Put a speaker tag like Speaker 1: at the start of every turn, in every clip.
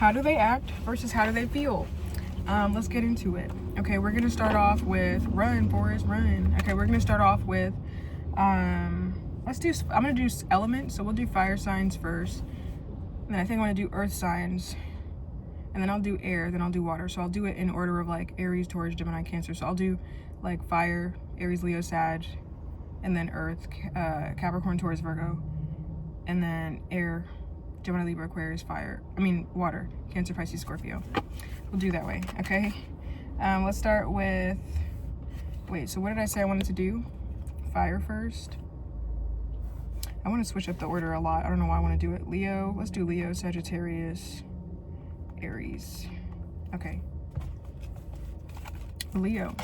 Speaker 1: How do they act versus how do they feel? Let's get into it. Okay, we're gonna start off with run, Forrest, run. Okay, we're gonna start off with I'm gonna do elements, so we'll do fire signs first. And then I think I want to do earth signs. And then I'll do air, then I'll do water. So I'll do it in order of like Aries, Taurus, Gemini, Cancer. So I'll do like fire, Aries, Leo, Sag, and then earth, Capricorn, Taurus, Virgo, and then air, Gemini, Libra, Aquarius, water, Cancer, Pisces, Scorpio. We'll do that way, okay? Let's start with, so what did I say I wanted to do? Fire first. I want to switch up the order a lot. I don't know why I want to do it. Leo, let's do Leo, Sagittarius, Aries. Okay. Leo.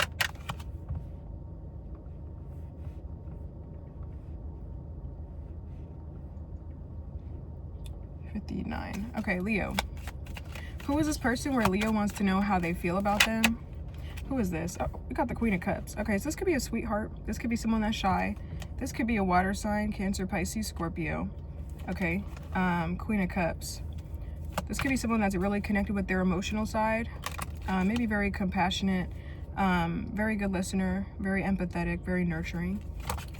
Speaker 1: $59. Okay, Leo. Who is this person where Leo wants to know how they feel about them? Who is this? Oh, we got the Queen of Cups. Okay, so this could be a sweetheart. This could be someone that's shy. This could be a water sign, Cancer, Pisces, Scorpio. Okay, Queen of Cups. This could be someone that's really connected with their emotional side. Maybe very compassionate, very good listener, very empathetic, very nurturing.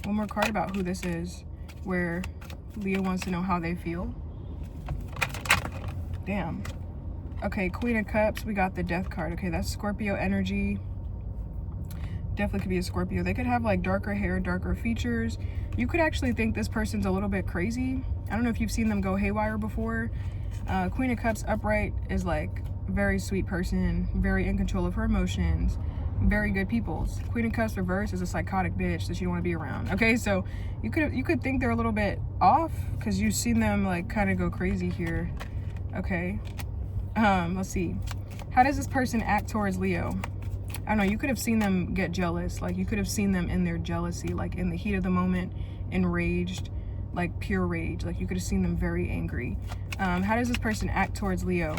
Speaker 1: One more card about who this is, where Leo wants to know how they feel. Damn. Okay, Queen of Cups, we got the Death card. Okay, that's Scorpio energy. Definitely could be a Scorpio. They could have like darker hair, darker features. You could actually think this person's a little bit crazy. I don't know if you've seen them go haywire before. Queen of Cups upright is like very sweet person, very in control of her emotions, very good peoples. Queen of Cups reverse is a psychotic bitch that you don't want to be around. Okay, so you could think they're a little bit off because you've seen them like kind of go crazy here. Okay, let's see. How does this person act towards Leo? I don't know, you could have seen them get jealous. Like you could have seen them in their jealousy, like in the heat of the moment, enraged, like pure rage. Like you could have seen them very angry. How does this person act towards Leo?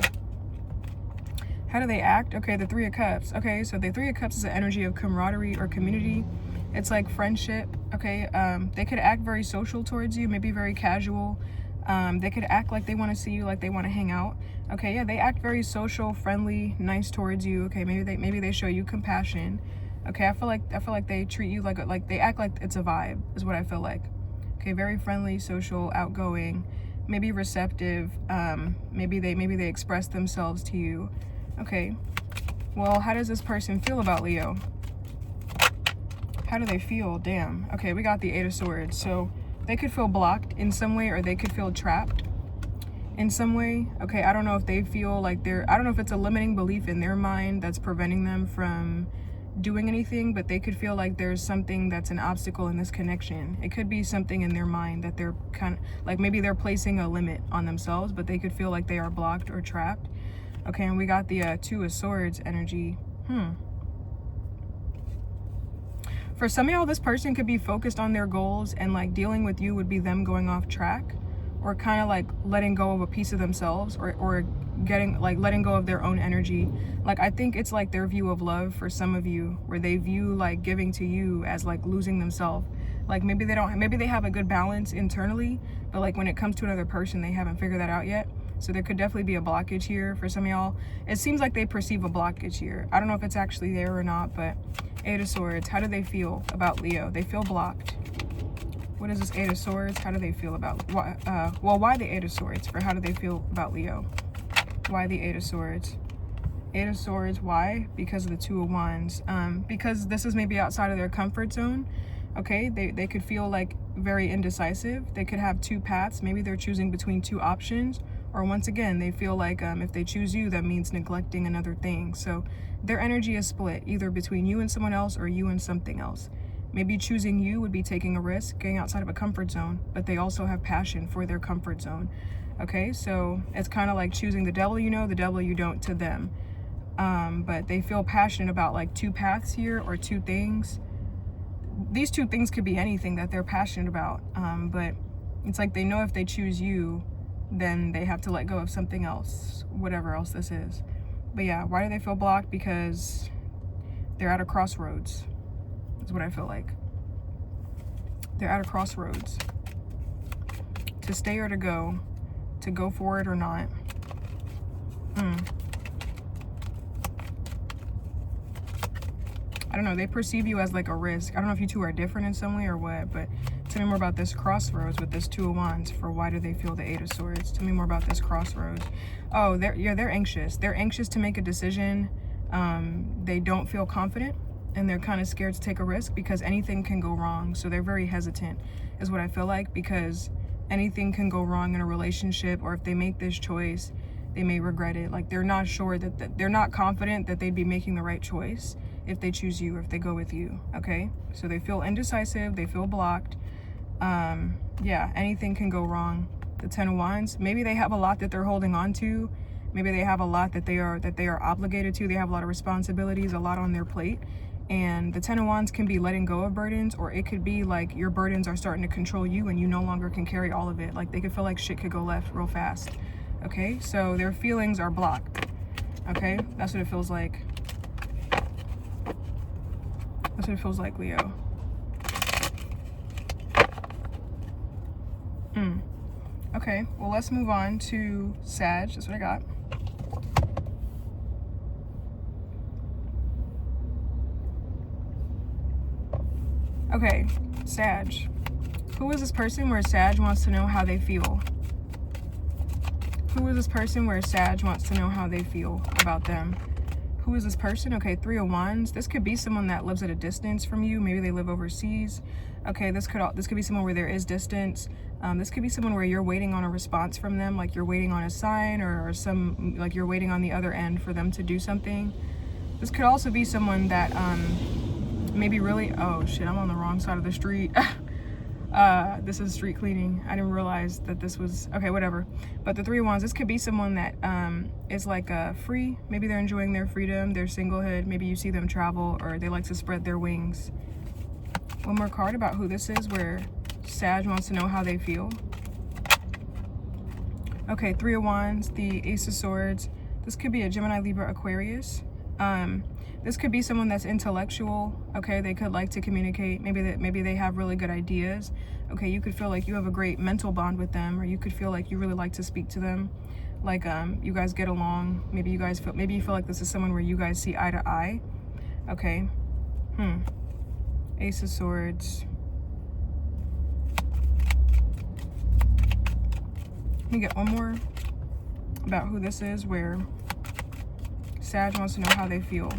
Speaker 1: How do they act? Okay, the Three of Cups. Okay, so the Three of Cups is an energy of camaraderie or community. It's like friendship. Okay, they could act very social towards you, maybe very casual. They could act like they want to see you, like they want to hang out. Okay, yeah, they act very social, friendly, nice towards you. Okay, maybe they show you compassion. Okay, I feel like they treat you like they act like it's a vibe, is what I feel like. Okay, very friendly, social, outgoing, maybe receptive. Maybe they express themselves to you. Okay, well, how does this person feel about Leo? How do they feel? Damn. Okay, we got the Eight of Swords. So they could feel blocked in some way, or they could feel trapped in some way. Okay, I don't know if they feel like I don't know if it's a limiting belief in their mind that's preventing them from doing anything, but they could feel like there's something that's an obstacle in this connection. It could be something in their mind that they're kind of like, maybe they're placing a limit on themselves, but they could feel like they are blocked or trapped. Okay, and we got the Two of Swords energy. For some of y'all, this person could be focused on their goals, and like dealing with you would be them going off track, or kind of like letting go of a piece of themselves, or letting go of their own energy. Like I think it's like their view of love for some of you, where they view like giving to you as like losing themselves. Like maybe they have a good balance internally, but like when it comes to another person, they haven't figured that out yet. So there could definitely be a blockage here for some of y'all. It seems like they perceive a blockage here. I don't know if it's actually there or not, but Eight of Swords, how do they feel about Leo? They feel blocked. What is this Eight of Swords? How do they feel about, why the Eight of Swords? For how do they feel about Leo? Why the Eight of Swords? Eight of Swords, why? Because of the Two of Wands. Because this is maybe outside of their comfort zone. Okay, they could feel like very indecisive. They could have two paths. Maybe they're choosing between two options. Or once again, they feel like if they choose you, that means neglecting another thing. So their energy is split, either between you and someone else or you and something else. Maybe choosing you would be taking a risk, getting outside of a comfort zone, but they also have passion for their comfort zone. Okay, so it's kind of like choosing the devil you know, the devil you don't to them. But they feel passionate about like two paths here, or two things. These two things could be anything that they're passionate about. But it's like they know if they choose you, then they have to let go of something else, whatever else this is. But yeah, why do they feel blocked? Because they're at a crossroads, is what I feel like. They're at a crossroads. To stay or to go forward or not. don't know, they perceive you as like a risk. I don't know if you two are different in some way or what, but tell me more about this crossroads with this Two of Wands. For why do they feel the Eight of Swords? Tell me more about this crossroads. Oh, they're anxious. They're anxious to make a decision. They don't feel confident, and they're kind of scared to take a risk because anything can go wrong. So they're very hesitant, is what I feel like, because anything can go wrong in a relationship, or if they make this choice, they may regret it. Like, they're not sure that they're not confident that they'd be making the right choice if they choose you or if they go with you. Okay, so they feel indecisive, they feel blocked. Yeah, anything can go wrong. The Ten of Wands, maybe they have a lot that they're holding on to. Maybe they have a lot that they are obligated to. They have a lot of responsibilities, a lot on their plate. And the Ten of Wands can be letting go of burdens, or it could be like your burdens are starting to control you and you no longer can carry all of it. Like, they could feel like shit could go left real fast. Okay, so their feelings are blocked. Okay, that's what it feels like. That's what it feels like, Leo. Okay, well, let's move on to Sag. That's what I got. Okay, Sag. Who is this person where Sag wants to know how they feel? Who is this person where Sag wants to know how they feel about them? Who is this person? Okay, Three of Wands. This could be someone that lives at a distance from you. Maybe they live overseas. Okay, this could be someone where there is distance. This could be someone where you're waiting on a response from them, like you're waiting on a sign, or like you're waiting on the other end for them to do something. This could also be someone that maybe really, oh shit, I'm on the wrong side of the street. This is street cleaning. I didn't realize that this was, okay, whatever. But the Three of Wands, this could be someone that is like free. Maybe they're enjoying their freedom, their singlehood. Maybe you see them travel, or they like to spread their wings. One more card about who this is, where Sag wants to know how they feel. Okay, Three of Wands, the Ace of Swords. This could be a Gemini, Libra, Aquarius. This could be someone that's intellectual. Okay, they could like to communicate. Maybe they have really good ideas. Okay, you could feel like you have a great mental bond with them, or you could feel like you really like to speak to them. Like you guys get along. Maybe you feel like this is someone where you guys see eye to eye. Okay. Ace of Swords. Let me get one more about who this is, where Sag wants to know how they feel.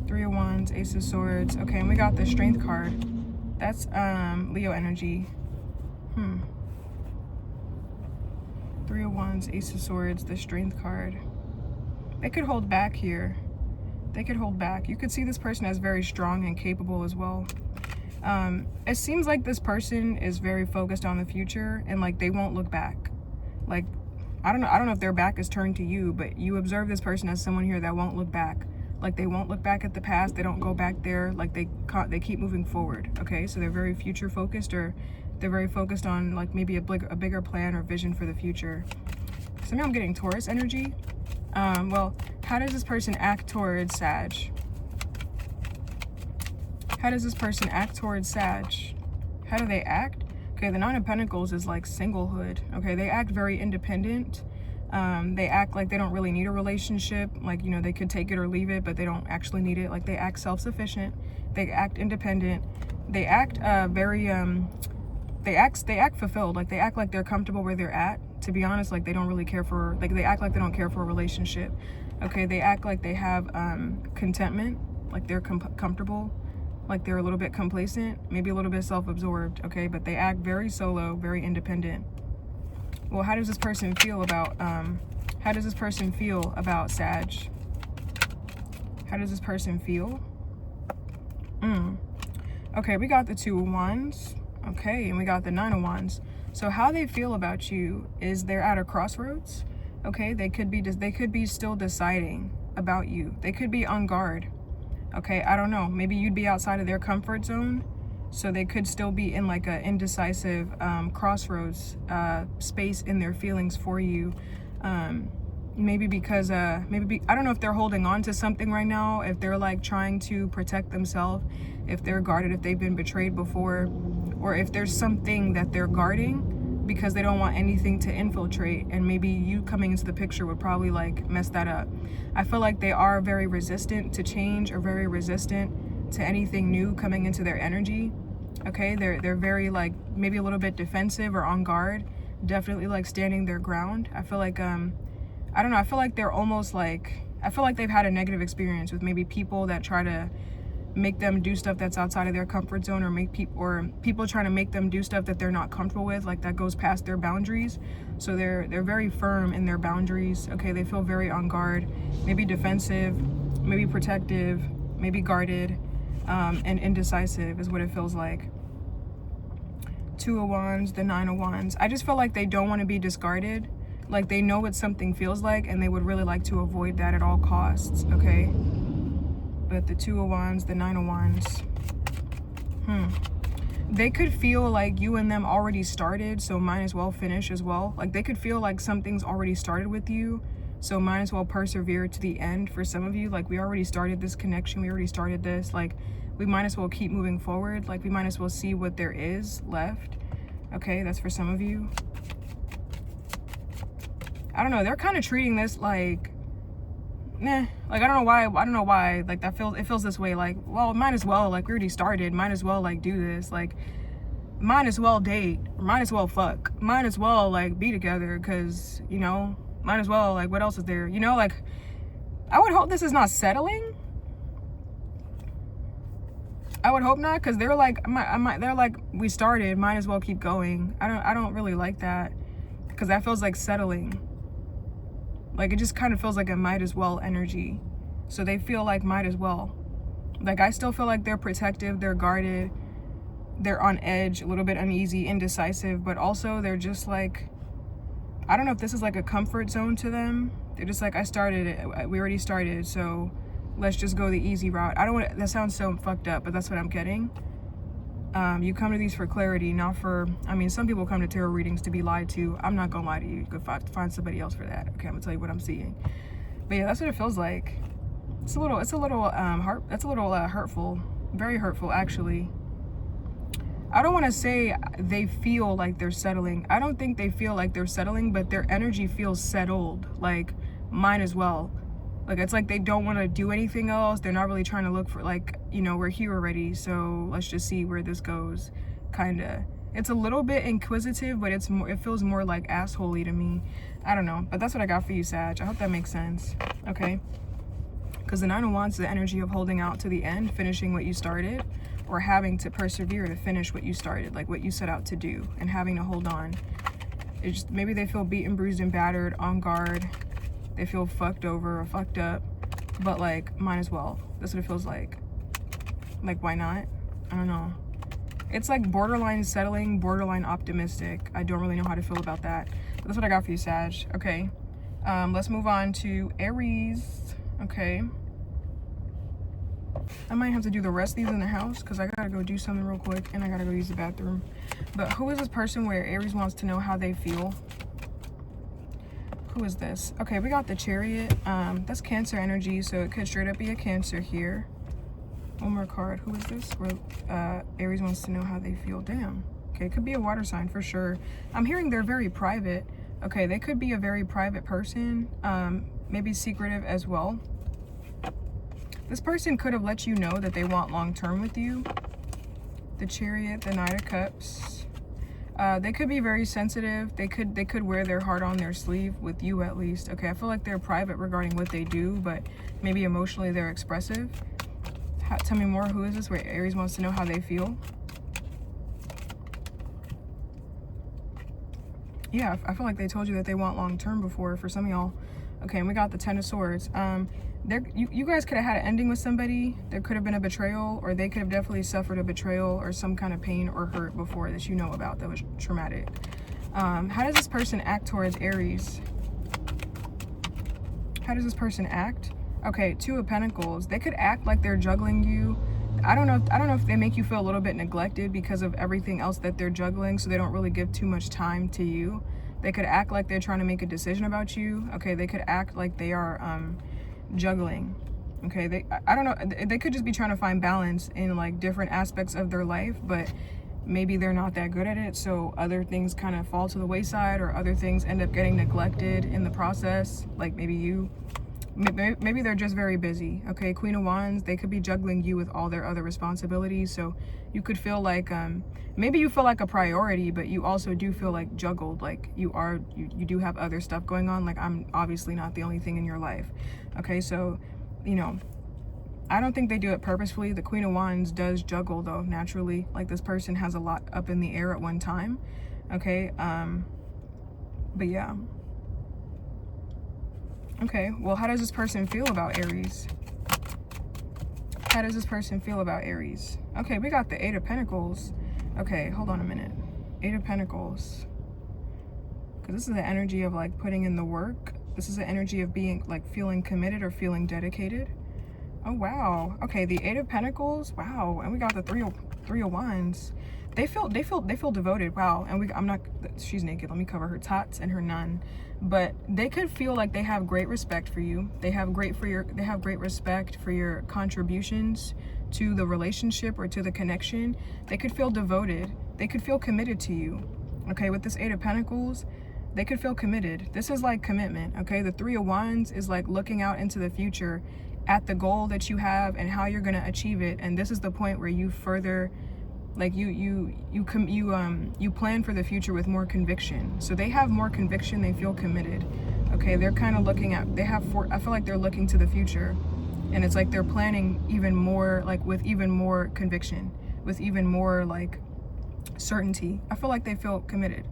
Speaker 1: Three of Wands, Ace of Swords. Okay, and we got the Strength card. That's Leo energy. Three of Wands, Ace of Swords, the Strength card. They could hold back here. They could hold back. You could see this person as very strong and capable as well. It seems like this person is very focused on the future, and like they won't look back. Like, I don't know if their back is turned to you, but you observe this person as someone here that won't look back. Like, they won't look back at the past. They don't go back there. Like, they keep moving forward. Okay, so they're very future focused, or they're very focused on like maybe a bigger plan or vision for the future. So now I'm getting Taurus energy. Well, how does this person act towards Sag? How does this person act towards Sag? How do they act? Okay, the Nine of Pentacles is like singlehood. Okay, they act very independent. They act like they don't really need a relationship. Like, you know, they could take it or leave it, but they don't actually need it. Like, they act self-sufficient. They act independent. They act they act fulfilled. Like, they act like they're comfortable where they're at. To be honest, like, they don't really care for, like, they act like they don't care for a relationship. Okay, they act like they have contentment. Like, they're comfortable. Like, they're a little bit complacent, maybe a little bit self-absorbed. Okay, but they act very solo, very independent. Well, how does this person feel about Sag? How does this person feel? Okay, we got the Two of Wands. Okay, and we got the Nine of Wands. So how they feel about you is they're at a crossroads. Okay, they could be still deciding about you. They could be on guard. Okay, I don't know. Maybe you'd be outside of their comfort zone. So they could still be in like a indecisive crossroads space in their feelings for you. Maybe because I don't know if they're holding on to something right now, if they're like trying to protect themselves, if they're guarded, if they've been betrayed before, or if there's something that they're guarding because they don't want anything to infiltrate, and maybe you coming into the picture would probably like mess that up. I feel like they are very resistant to change, or very resistant to anything new coming into their energy. Okay, they're very like maybe a little bit defensive or on guard, definitely like standing their ground. I feel like I don't know, I feel like they're almost like, I feel like they've had a negative experience with maybe people that try to make them do stuff that's outside of their comfort zone, or people trying to make them do stuff that they're not comfortable with, like that goes past their boundaries. So they're very firm in their boundaries. Okay, they feel very on guard, maybe defensive, maybe protective, maybe guarded, and indecisive is what it feels like. Two of Wands, the Nine of Wands. I just feel like they don't want to be discarded. Like they know what something feels like, and they would really like to avoid that at all costs. Okay, but the Two of Wands, the Nine of Wands, they could feel like you and them already started, so might as well finish as well. Like they could feel like something's already started with you, so might as well persevere to the end. For some of you, like we already started this connection, we already started this, like we might as well keep moving forward. Like we might as well see what there is left. Okay, that's for some of you. I don't know, they're kind of treating this like, nah, like I don't know why, like it feels this way, like, well, might as well, like we already started, might as well like do this, like might as well date, might as well fuck, might as well like be together, because you know, might as well, like what else is there, you know? Like I would hope this is not settling. I would hope not, because they're like, they're like, we started, might as well keep going. I don't really like that, because that feels like settling. Like it just kind of feels like a might as well energy. So they feel like might as well. Like I still feel like they're protective, they're guarded, they're on edge, a little bit uneasy, indecisive, but also they're just like, I don't know if this is like a comfort zone to them. They're just like, I started it, we already started, so let's just go the easy route. I don't want, that sounds so fucked up, but that's what I'm getting. You come to these for clarity, not for, I mean, some people come to tarot readings to be lied to. I'm not gonna lie to you. You could find somebody else for that. Okay, I'm gonna tell you what I'm seeing. But yeah, that's what it feels like. It's a little hurtful, very hurtful actually. I don't want to say they feel like they're settling. I don't think they feel like they're settling, but their energy feels settled, like mine as well. Like it's like they don't want to do anything else. They're not really trying to look for, like, you know, we're here already, so let's just see where this goes, kind of. It's a little bit inquisitive, but it's more, it feels more like assholey to me. I don't know, but that's what I got for you, Sag. I hope that makes sense. Okay, because the Nine of Wands is the energy of holding out to the end, finishing what you started, or having to persevere to finish what you started, like what you set out to do, and having to hold on. It's just, maybe they feel beaten, bruised, and battered, on guard. They feel fucked over or fucked up, but like might as well. That's what it feels like. Like why not? I don't know. It's like borderline settling, borderline optimistic. I don't really know how to feel about that. But that's what I got for you, Sag. Okay, let's move on to Aries. Okay, I might have to do the rest of these in the house because I gotta go do something real quick and I gotta go use the bathroom. But who is this person where Aries wants to know how they feel? Who is this? Okay, we got the Chariot. That's Cancer energy, so it could straight up be a Cancer here. One more card. Who is this? Where Aries wants to know how they feel. Damn. Okay, it could be a water sign for sure. I'm hearing they're very private. Okay, they could be a very private person. Maybe secretive as well. This person could have let you know that they want long-term with you. The Chariot, the Knight of Cups. They could be very sensitive. They could wear their heart on their sleeve with you, at least. Okay, I feel like they're private regarding what they do, but maybe emotionally they're expressive. Tell me more. Who is this where Aries wants to know how they feel? Yeah, I feel like they told you that they want long-term before for some of y'all. Okay, and we got the Ten of Swords. You guys could have had an ending with somebody. There could have been a betrayal, or they could have definitely suffered a betrayal or some kind of pain or hurt before that you know about that was traumatic. How does this person act towards Aries? How does this person act? Okay, Two of Pentacles. They could act like they're juggling you. I don't know if they make you feel a little bit neglected because of everything else that they're juggling, so they don't really give too much time to you. They could act like they're trying to make a decision about you. Okay, they could act like they are juggling. Okay, I don't know, they could just be trying to find balance in like different aspects of their life, but maybe they're not that good at it, so other things kind of fall to the wayside, or other things end up getting neglected in the process. Like maybe they're just very busy. Okay, Queen of Wands, they could be juggling you with all their other responsibilities, so you could feel like maybe you feel like a priority, but you also do feel like juggled, like you do have other stuff going on. Like, I'm obviously not the only thing in your life. Okay, so you know, I don't think they do it purposefully. The Queen of Wands does juggle though, naturally. Like, this person has a lot up in the air at one time. Okay, but yeah. Okay, well, how does this person feel about Aries? How does this person feel about Aries? Okay, we got the Eight of Pentacles. Okay, hold on a minute. Eight of Pentacles. Because this is the energy of like putting in the work. This is the energy of being like feeling committed or feeling dedicated. Oh, wow. Okay, the Eight of Pentacles. Wow. And we got the Three of Wands. They feel devoted. Wow. And I'm not, she's naked. Let me cover her tots and her nun. But they could feel like they have great respect for you. They have great respect for your contributions to the relationship or to the connection. They could feel devoted. They could feel committed to you. Okay, with this Eight of Pentacles, they could feel committed. This is like commitment. Okay, the Three of Wands is like looking out into the future at the goal that you have and how you're going to achieve it. And this is the point where you further, like you plan for the future with more conviction. So they have more conviction. They feel committed. Okay, they're kind of looking at, I feel like they're looking to the future, and it's like they're planning even more, like with even more conviction, with even more like certainty. I feel like they feel committed.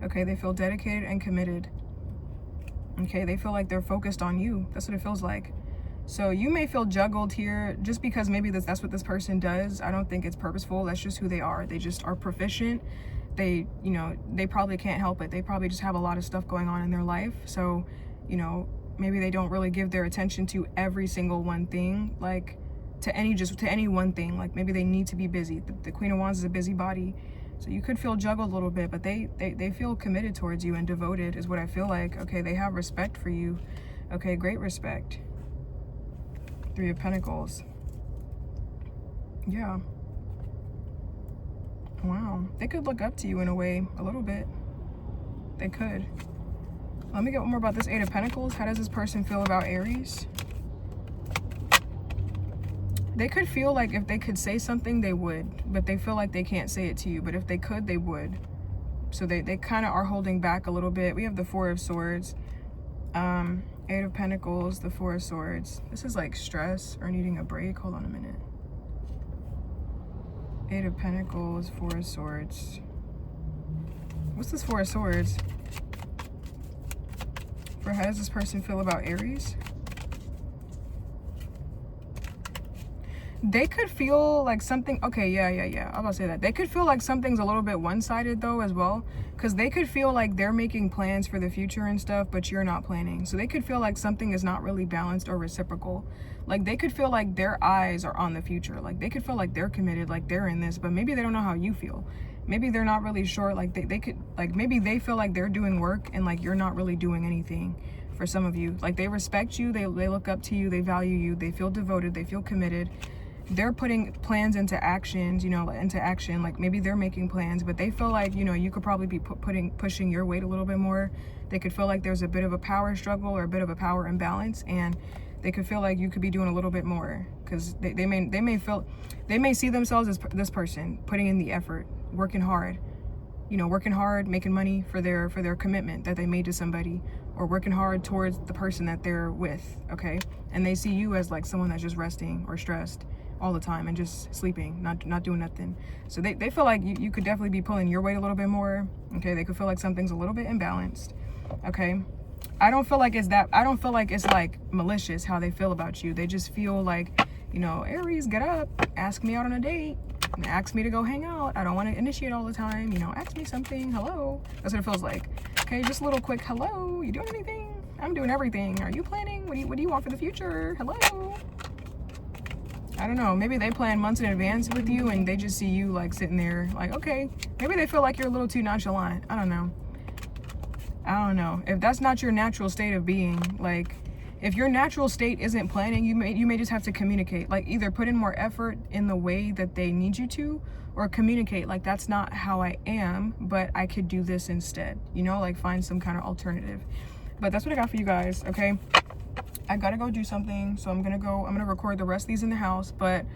Speaker 1: Okay, they feel dedicated and committed. Okay, they feel like they're focused on you. That's what it feels like. So you may feel juggled here just because maybe that's what this person does. I don't think it's purposeful. That's just who they are. They just are proficient. They, you know, they probably can't help it. They probably just have a lot of stuff going on in their life. So, you know, maybe they don't really give their attention to every single one thing, like to any one thing. Like, maybe they need to be busy. The Queen of Wands is a busybody. So you could feel juggled a little bit, but they feel committed towards you and devoted is what I feel like. Okay, they have respect for you. Okay, great respect. Three of Pentacles. Yeah. Wow. They could look up to you in a way, a little bit. They could. Let me get one more about this Eight of Pentacles. How does this person feel about Aries? They could feel like if they could say something, they would, but they feel like they can't say it to you. But if they could, they would. So they kind of are holding back a little bit. We have the Four of Swords. Eight of Pentacles, the Four of Swords. This is like stress or needing a break. Hold on a minute. Eight of Pentacles, Four of Swords. What's this Four of Swords? For how does this person feel about Aries? They could feel like something, okay, yeah. I'm about to say that. They could feel like something's a little bit one-sided though as well, because they could feel like they're making plans for the future and stuff, but you're not planning. So they could feel like something is not really balanced or reciprocal. Like, they could feel like their eyes are on the future. Like, they could feel like they're committed, like they're in this, but maybe they don't know how you feel. Maybe they're not really sure, like they could, like maybe they feel like they're doing work and like you're not really doing anything. For some of you, like they respect you, they look up to you, they value you, they feel devoted, they feel committed. They're putting plans into actions, you know, into action. Like, maybe they're making plans, but they feel like, you know, you could probably be pushing your weight a little bit more. They could feel like there's a bit of a power struggle or a bit of a power imbalance, and they could feel like you could be doing a little bit more, because they may see themselves as this person putting in the effort, working hard, you know, working hard, making money for their commitment that they made to somebody, or working hard towards the person that they're with. Okay, and they see you as like someone that's just resting or stressed all the time and just sleeping, not doing nothing. So they feel like you could definitely be pulling your weight a little bit more. Okay, they could feel like something's a little bit imbalanced. Okay, I don't feel like it's like malicious how they feel about you. They just feel like, you know, Aries, get up, ask me out on a date, ask me to go hang out. I don't want to initiate all the time, you know, ask me something. Hello. That's what it feels like. Okay, just a little quick hello. You doing anything? I'm doing everything. Are you planning? What do you want for the future? Hello. I don't know, maybe they plan months in advance with you and they just see you like sitting there like, okay, maybe they feel like you're a little too nonchalant. I don't know. If that's not your natural state of being, like, if your natural state isn't planning, you may just have to communicate, like either put in more effort in the way that they need you to, or communicate like, that's not how I am, but I could do this instead, you know, like find some kind of alternative. But that's what I got for you guys. Okay, I gotta go do something, so I'm gonna record the rest of these in the house, but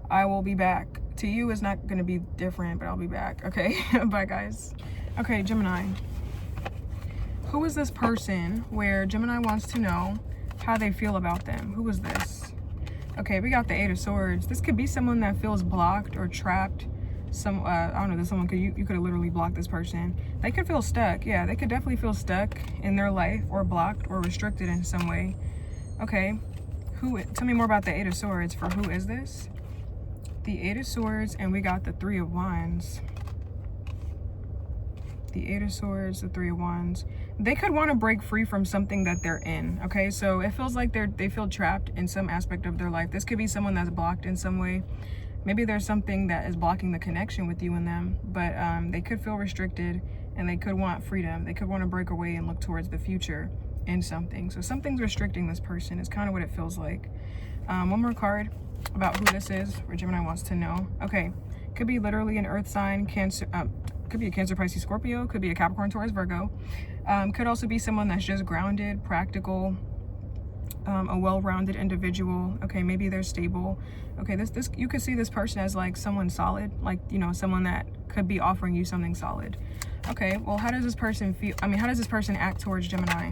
Speaker 1: I will be back. To you, it's not gonna be different, but I'll be back. Okay. Bye guys. Okay, Gemini, who is this person where Gemini wants to know how they feel about them? Who is this? Okay, we got the Eight of Swords. This could be someone that feels blocked or trapped. I don't know, there's someone, you could have literally blocked this person. They could feel stuck. Yeah, they could definitely feel stuck in their life, or blocked or restricted in some way. Okay, tell me more about the Eight of Swords. For who is this? The Eight of Swords, and we got the Three of Wands. The Eight of Swords, the Three of Wands. They could want to break free from something that they're in. Okay, so it feels like they feel trapped in some aspect of their life. This could be someone that's blocked in some way. Maybe there's something that is blocking the connection with you and them, but they could feel restricted, and they could want freedom. They could want to break away and look towards the future in something. So something's restricting this person is kind of what it feels like. One more card about who this is, where Gemini wants to know. Okay, could be literally an earth sign, Cancer, could be a Cancer, Pisces, Scorpio, could be a Capricorn, Taurus, Virgo. Could also be someone that's just grounded, practical, a well-rounded individual. Okay, maybe they're stable. Okay, this you could see this person as like someone solid, like, you know, someone that could be offering you something solid. Okay, well, how does this person feel? I mean, how does this person act towards Gemini?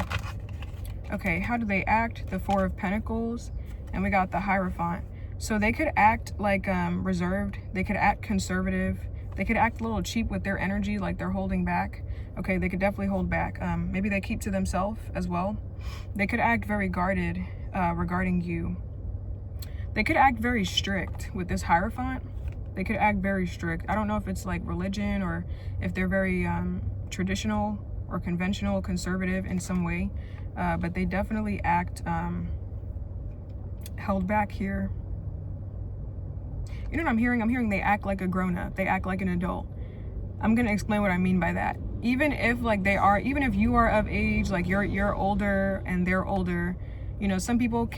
Speaker 1: Okay, how do they act? The Four of Pentacles, and we got the Hierophant. So they could act like reserved. They could act conservative. They could act a little cheap with their energy, like they're holding back. Okay, they could definitely hold back. Maybe they keep to themselves as well. They could act very guarded regarding you. They could act very strict with this Hierophant. They could act very strict. I don't know if it's like religion, or if they're very traditional or conventional, conservative in some way. But they definitely act held back here. You know what I'm hearing? I'm hearing they act like a grown-up. They act like an adult. I'm gonna explain what I mean by that. Even if like even if you are of age, like you're older and they're older, you know, some people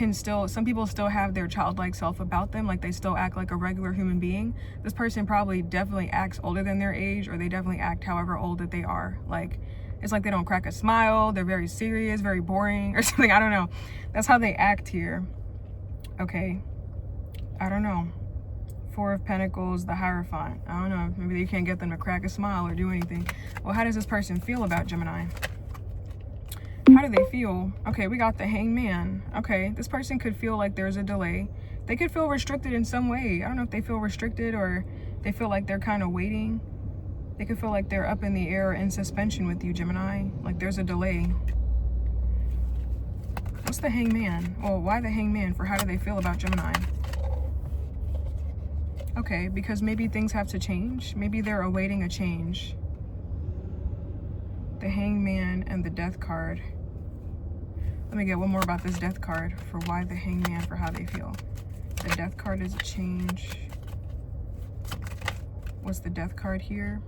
Speaker 1: still have their childlike self about them, like they still act like a regular human being. This person probably definitely acts older than their age, or they definitely act however old that they are. Like, it's like they don't crack a smile, they're very serious, very boring, or something. I don't know. That's how they act here. Okay, I don't know. Four of Pentacles, the Hierophant. I don't know, maybe you can't get them to crack a smile or do anything. Well, how does this person feel about Gemini? How do they feel? Okay, we got the Hangman. Okay, this person could feel like there's a delay. They could feel restricted in some way. I don't know if they feel restricted, or they feel like they're kind of waiting. They could feel like they're up in the air in suspension with you, Gemini. Like there's a delay. What's the Hangman? Well, why the Hangman? For how do they feel about Gemini? Okay, because maybe things have to change. Maybe they're awaiting a change. The Hangman and the Death card. Let me get one more about this Death card for why the Hangman, for how they feel. The Death card is a change. What's the Death card here?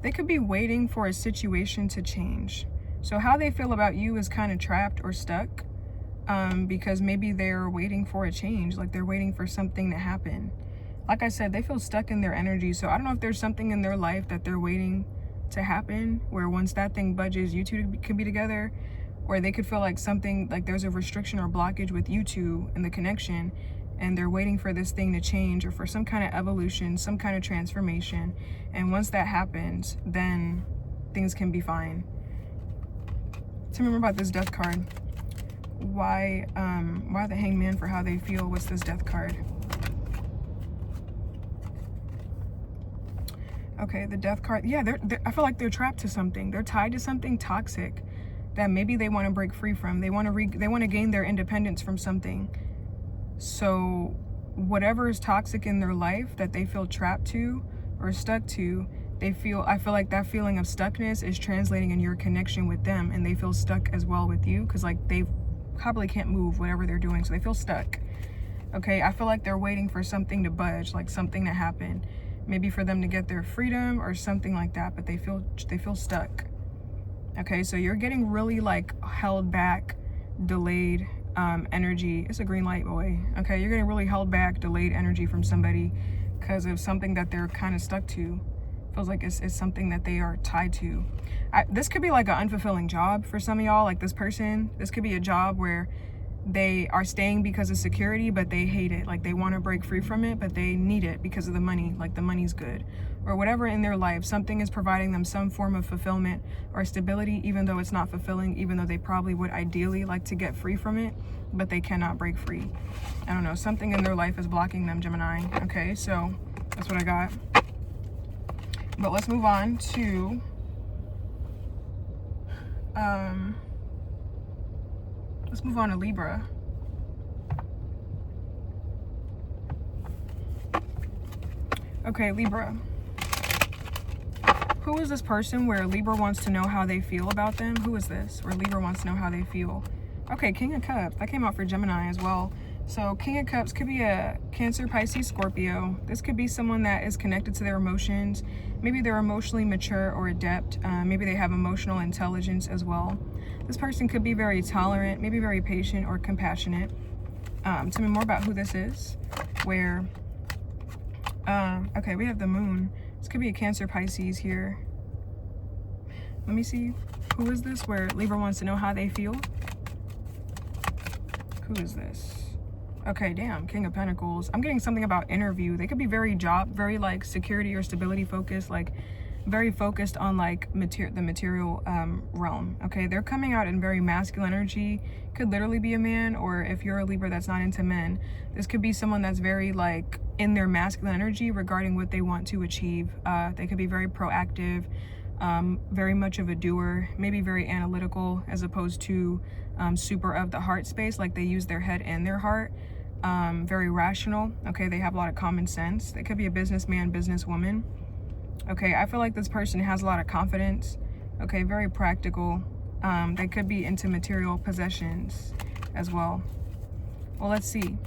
Speaker 1: They could be waiting for a situation to change. So how they feel about you is kind of trapped or stuck, because maybe they're waiting for a change, like they're waiting for something to happen. Like I said, they feel stuck in their energy. So I don't know if there's something in their life that they're waiting to happen, where once that thing budges, you two could be together. Or they could feel like something, like there's a restriction or blockage with you two and the connection, and they're waiting for this thing to change, or for some kind of evolution, some kind of transformation. And once that happens, then things can be fine. So remember about this Death card. Why the Hangman, for how they feel. What's this Death card? Okay, the Death card. Yeah, I feel like they're trapped to something. They're tied to something toxic that maybe they want to break free from. They want to gain their independence from something. So whatever is toxic in their life that they feel trapped to or stuck to, I feel like that feeling of stuckness is translating in your connection with them, and they feel stuck as well with you, because like they probably can't move whatever they're doing, so they feel stuck. Okay, I feel like they're waiting for something to budge, like something to happen, maybe for them to get their freedom or something like that, but they feel stuck. Okay, so you're getting really like held back delayed energy. It's a green light, boy. Okay, you're getting really held back, delayed energy from somebody because of something that they're kind of stuck to. Feels like it's something that they are tied to. This could be like an unfulfilling job for some of y'all, like this person. This could be a job where they are staying because of security, but they hate it. Like they want to break free from it, but they need it because of the money. Like the money's good. Or whatever in their life, something is providing them some form of fulfillment or stability, even though it's not fulfilling, even though they probably would ideally like to get free from it, but they cannot break free. I don't know, something in their life is blocking them, Gemini. Okay, so that's what I got. But let's move on to Libra. Okay, Libra. Who is this person where Libra wants to know how they feel about them? Who is this where Libra wants to know how they feel? Okay, King of Cups. That came out for Gemini as well. So King of Cups could be a Cancer, Pisces, Scorpio. This could be someone that is connected to their emotions. Maybe they're emotionally mature or adept. Maybe they have emotional intelligence as well. This person could be very tolerant, maybe very patient or compassionate. Tell me more about who this is. Where, okay, we have the moon. This could be a Cancer, Pisces here. Let me see. Who is this where Libra wants to know how they feel? Who is this? Okay, damn, King of Pentacles. I'm getting something about interview. They could be very like security or stability focused, like very focused on like the material realm. Okay, they're coming out in very masculine energy. Could literally be a man, or if you're a Libra that's not into men, this could be someone that's very like in their masculine energy regarding what they want to achieve. They could be very proactive, very much of a doer, maybe very analytical as opposed to super of the heart space, like they use their head and their heart. Very rational. Okay, they have a lot of common sense. They could be a businessman, businesswoman. Okay, I feel like this person has a lot of confidence. Okay, very practical. They could be into material possessions as well. Well, let's see.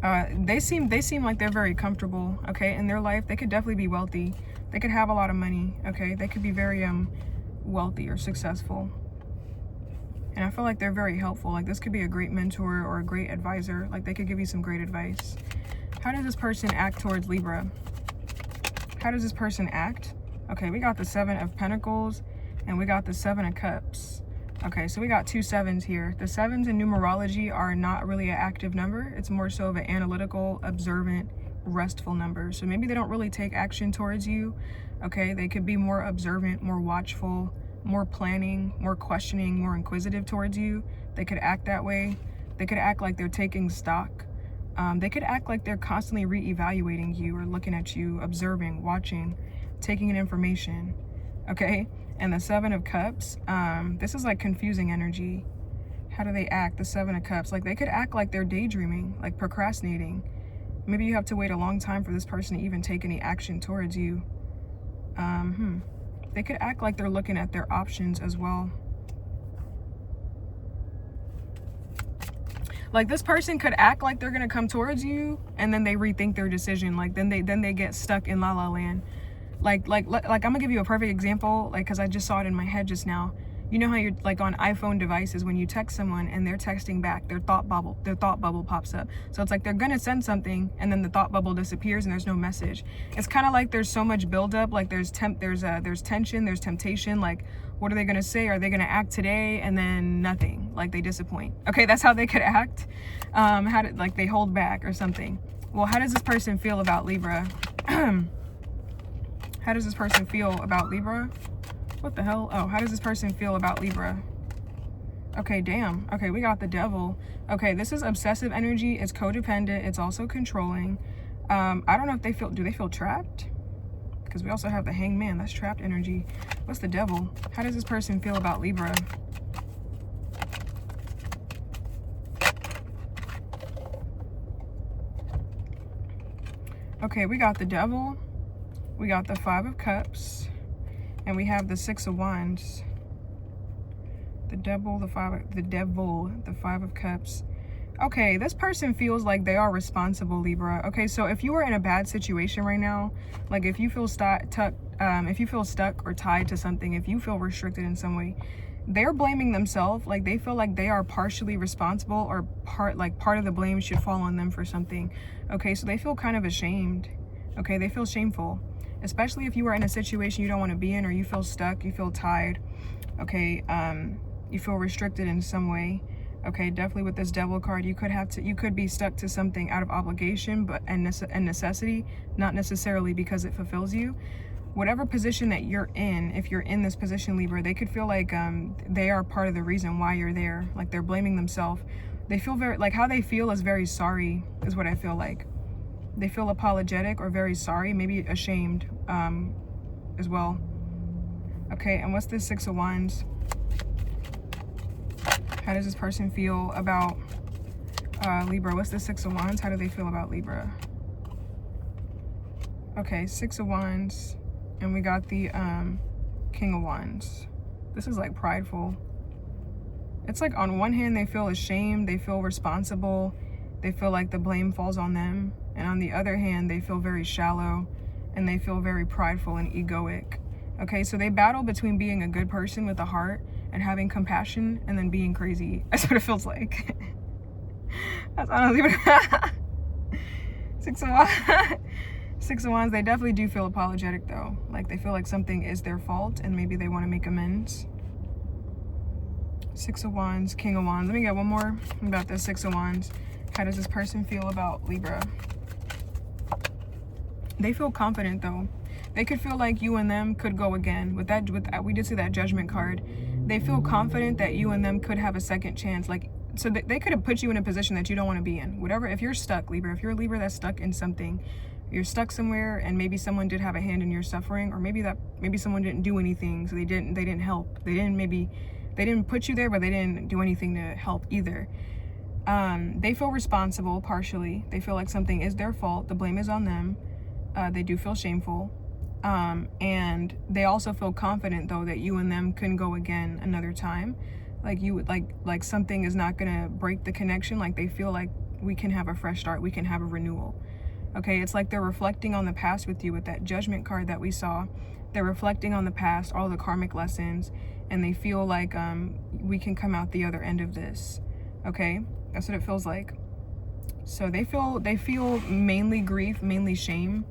Speaker 1: They seem like they're very comfortable. Okay, in their life, they could definitely be wealthy. They could have a lot of money. Okay, they could be very wealthy or successful. And I feel like they're very helpful. Like this could be a great mentor or a great advisor. Like they could give you some great advice. How does this person act towards Libra? How does this person act? Okay, we got the 7 of Pentacles and we got the 7 of Cups. Okay, so we got 2 7s here. The 7s in numerology are not really an active number. It's more so of an analytical, observant, restful number. So maybe they don't really take action towards you. Okay, they could be more observant, more watchful, more planning, more questioning, more inquisitive towards you. They could act that way. They could act like they're taking stock. They could act like they're constantly re-evaluating you or looking at you, observing, watching, taking in information. Okay, and the 7 of Cups, this is like confusing energy. How do they act? The 7 of Cups, like they could act like they're daydreaming, like procrastinating. Maybe you have to wait a long time for this person to even take any action towards you. They could act like they're looking at their options as well. Like this person could act like they're gonna come towards you and then they rethink their decision. Like then they get stuck in la la land. Like I'm gonna give you a perfect example, like because I just saw it in my head just now. You know how you're like on iPhone devices when you text someone and they're texting back, their thought bubble pops up. So it's like they're gonna send something and then the thought bubble disappears and there's no message. It's kind of like there's so much buildup, like there's tension, there's temptation. Like what are they gonna say? Are they gonna act today? And then nothing, like they disappoint. Okay, that's how they could act. Like they hold back or something. Well, how does this person feel about Libra? How does this person feel about Libra? What the hell? Oh, how does this person feel about Libra? Okay, damn. Okay, we got the Devil. Okay, this is obsessive energy. It's codependent. It's also controlling. I don't know if they do they feel trapped? Because we also have the Hangman. That's trapped energy. What's the Devil? How does this person feel about Libra? Okay, we got the Devil. We got the 5 of Cups. And we have the 6 of Wands. The Devil, the 5 of Cups. Okay, this person feels like they are responsible, Libra. Okay, so if you are in a bad situation right now, like if you feel stuck or tied to something, if you feel restricted in some way, they're blaming themselves. Like they feel like they are partially responsible, or part of the blame should fall on them for something. Okay, so they feel kind of ashamed. Okay, they feel shameful, especially if you are in a situation you don't want to be in, or you feel stuck, you feel tied. Okay, you feel restricted in some way. Okay, definitely with this Devil card, you could be stuck to something out of obligation, but and necessity, not necessarily because it fulfills you. Whatever position that you're in, if you're in this position, Libra, they could feel like they are part of the reason why you're there. Like they're blaming themselves. They feel very, like how they feel is very sorry, is what I feel like. They feel apologetic or very sorry, maybe ashamed as well. Okay, and what's this Six of Wands? How does this person feel about Libra? What's the Six of Wands? How do they feel about Libra? Okay, Six of Wands. And we got the King of Wands. This is like prideful. It's like on one hand, they feel ashamed. They feel responsible. They feel like the blame falls on them. And on the other hand, they feel very shallow. And they feel very prideful and egoic. Okay, so they battle between being a good person with a heart and having compassion, and then being crazy. That's what it feels like. That's honestly what Six of Wands. Six of Wands, they definitely do feel apologetic though. Like they feel like something is their fault and maybe they want to make amends. Six of Wands, King of Wands. Let me get one more about this Six of Wands. How does this person feel about Libra? They feel confident though. They could feel like you and them could go again. With that, we did see that Judgment card. They feel confident that you and them could have a second chance. Like, so they could have put you in a position that you don't want to be in. Whatever, if you're stuck, Libra, if you're a Libra that's stuck in something, you're stuck somewhere, and maybe someone did have a hand in your suffering, or maybe someone didn't do anything, so they didn't help. They didn't put you there, but they didn't do anything to help either. They feel responsible partially. They feel like something is their fault. The blame is on them. They do feel shameful. And they also feel confident though that you and them can go again another time. Like you would like something is not gonna break the connection. Like they feel like we can have a fresh start. We can have a renewal. Okay, it's like they're reflecting on the past with you with that Judgment card that we saw. They're reflecting on the past, all the karmic lessons, and they feel like we can come out the other end of this. Okay, that's what it feels like. So they feel mainly grief, mainly shame,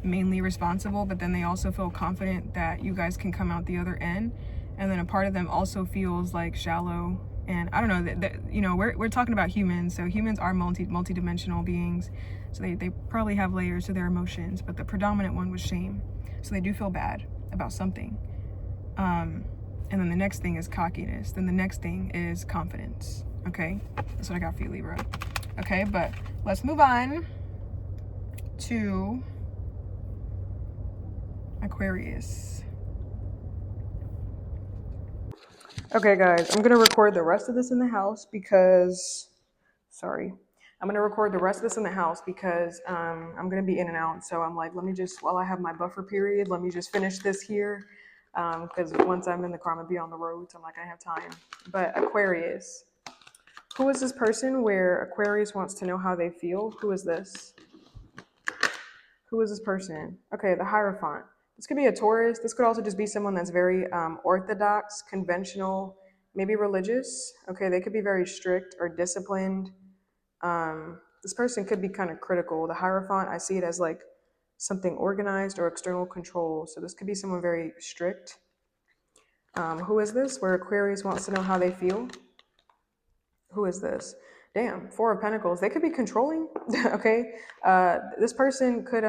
Speaker 1: mainly responsible, but then they also feel confident that you guys can come out the other end. And then a part of them also feels like shallow. And I don't know, that you know, we're talking about humans, so humans are multi-dimensional beings. So they probably have layers to their emotions, but the predominant one was shame. So they do feel bad about something. And then the next thing is cockiness. Then the next thing is confidence. Okay, that's what I got for you, Libra. Okay, but let's move on to Aquarius. Okay, guys, I'm gonna record the rest of this in the house because, I'm gonna record the rest of this in the house because I'm gonna be in and out. So I'm like, let me just, while I have my buffer period, let me just finish this here. Because once I'm in the car, I'm gonna be on the road, so I'm like, I have time. But Aquarius. Who is this person where Aquarius wants to know how they feel? Who is this? Who is this person? Okay, the Hierophant. This could be a Taurus. This could also just be someone that's very orthodox, conventional, maybe religious. Okay, they could be very strict or disciplined. This person could be kind of critical. The Hierophant, I see it as like something organized or external control. So this could be someone very strict. Who is this where Aquarius wants to know how they feel? Who is this? Damn, Four of Pentacles. They could be controlling. Okay. This person could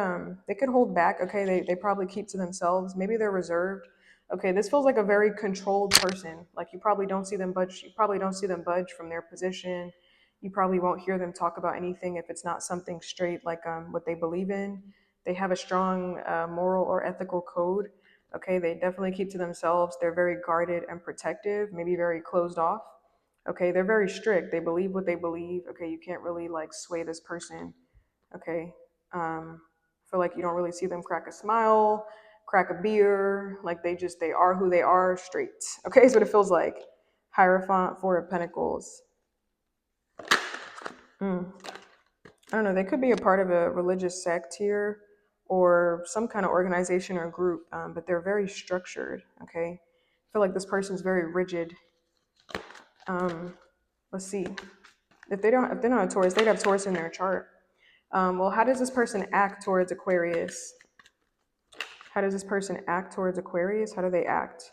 Speaker 1: they could hold back. Okay, they probably keep to themselves. Maybe they're reserved. Okay, this feels like a very controlled person. Like you probably don't see them budge. You probably don't see them budge from their position. You probably won't hear them talk about anything if it's not something straight like what they believe in. They have a strong moral or ethical code. Okay, they definitely keep to themselves. They're very guarded and protective, maybe very closed off. Okay, they're very strict. They believe what they believe. Okay, you can't really like sway this person. Okay, feel like you don't really see them crack a smile, crack a beer. Like they are who they are, straight. Okay, is what it feels like. Hierophant, Four of Pentacles. I don't know. They could be a part of a religious sect here or some kind of organization or group, but they're very structured. Okay, I feel like this person's very rigid. Let's see. If they're not a Taurus, they'd have Taurus in their chart. Well, how does this person act towards Aquarius? How does this person act towards Aquarius? How do they act?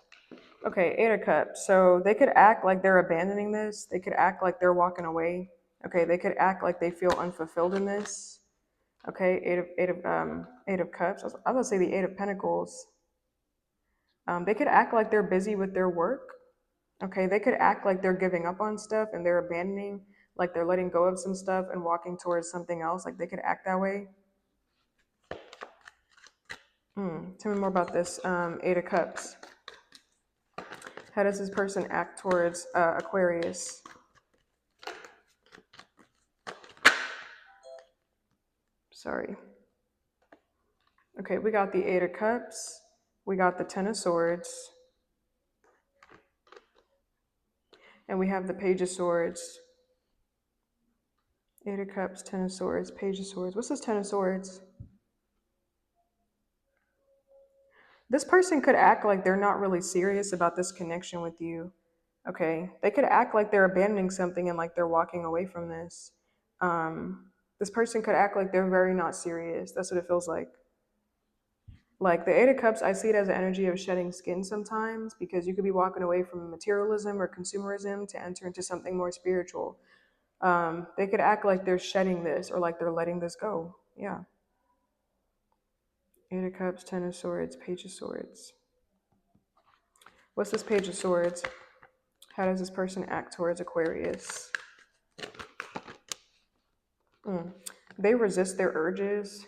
Speaker 1: Okay, Eight of Cups. So they could act like they're abandoning this. They could act like they're walking away. Okay, they could act like they feel unfulfilled in this. Okay, Eight of Cups. I was going to say the Eight of Pentacles. They could act like they're busy with their work. Okay, they could act like they're giving up on stuff and they're abandoning, like they're letting go of some stuff and walking towards something else. Like they could act that way. Tell me more about this Eight of Cups. How does this person act towards Aquarius? Sorry. Okay, we got the Eight of Cups. We got the Ten of Swords. And we have the Page of Swords. Eight of Cups, Ten of Swords, Page of Swords. What's this Ten of Swords? This person could act like they're not really serious about this connection with you. Okay, they could act like they're abandoning something and like they're walking away from this. This person could act like they're very not serious. That's what it feels like. Like the Eight of Cups, I see it as an energy of shedding skin sometimes, because you could be walking away from materialism or consumerism to enter into something more spiritual. They could act like they're shedding this or like they're letting this go. Yeah. Eight of Cups, Ten of Swords, Page of Swords. What's this Page of Swords? How does this person act towards Aquarius? They resist their urges.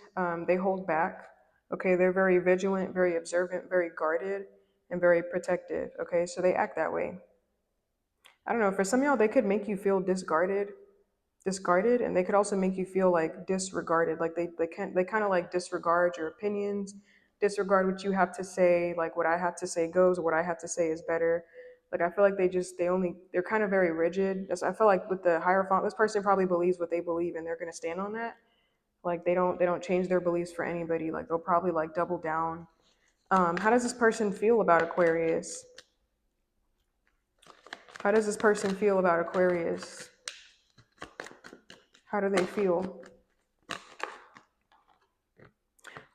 Speaker 1: They hold back. Okay, they're very vigilant, very observant, very guarded, and very protective. Okay, so they act that way. I don't know, for some of y'all, they could make you feel discarded, and they could also make you feel like disregarded. Like they kind of like disregard your opinions, disregard what you have to say, like what I have to say goes, or what I have to say is better. Like I feel like they're kind of very rigid. I feel like with the Hierophant, this person probably believes what they believe and they're gonna stand on that. Like they don't change their beliefs for anybody. Like they'll probably like double down. How does this person feel about Aquarius? How does this person feel about Aquarius? How do they feel?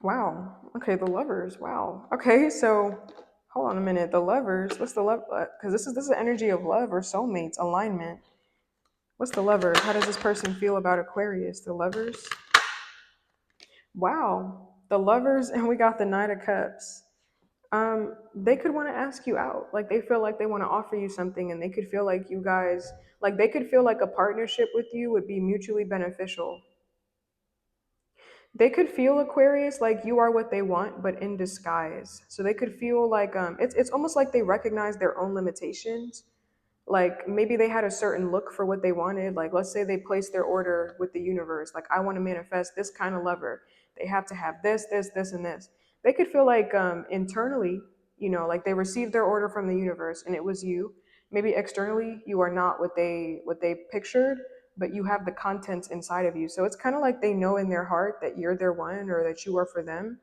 Speaker 1: Wow. Okay, the Lovers. Wow. Okay, so hold on a minute. The Lovers. What's the love? Because this is the energy of love or soulmates, alignment. What's the Lovers? How does this person feel about Aquarius? The Lovers. Wow. The Lovers, and we got the Knight of Cups. They could want to ask you out. Like they feel like they want to offer you something, and they could feel like you guys, like they could feel like a partnership with you would be mutually beneficial. They could feel Aquarius like you are what they want, but in disguise. So they could feel like it's almost like they recognize their own limitations. Like maybe they had a certain look for what they wanted. Like let's say they placed their order with the universe. Like I want to manifest this kind of lover. They have to have this, this, this, and this. They could feel like internally, like they received their order from the universe and it was you. Maybe externally, you are not what they pictured, but you have the contents inside of you. So it's kind of like they know in their heart that you're their one or that you are for them,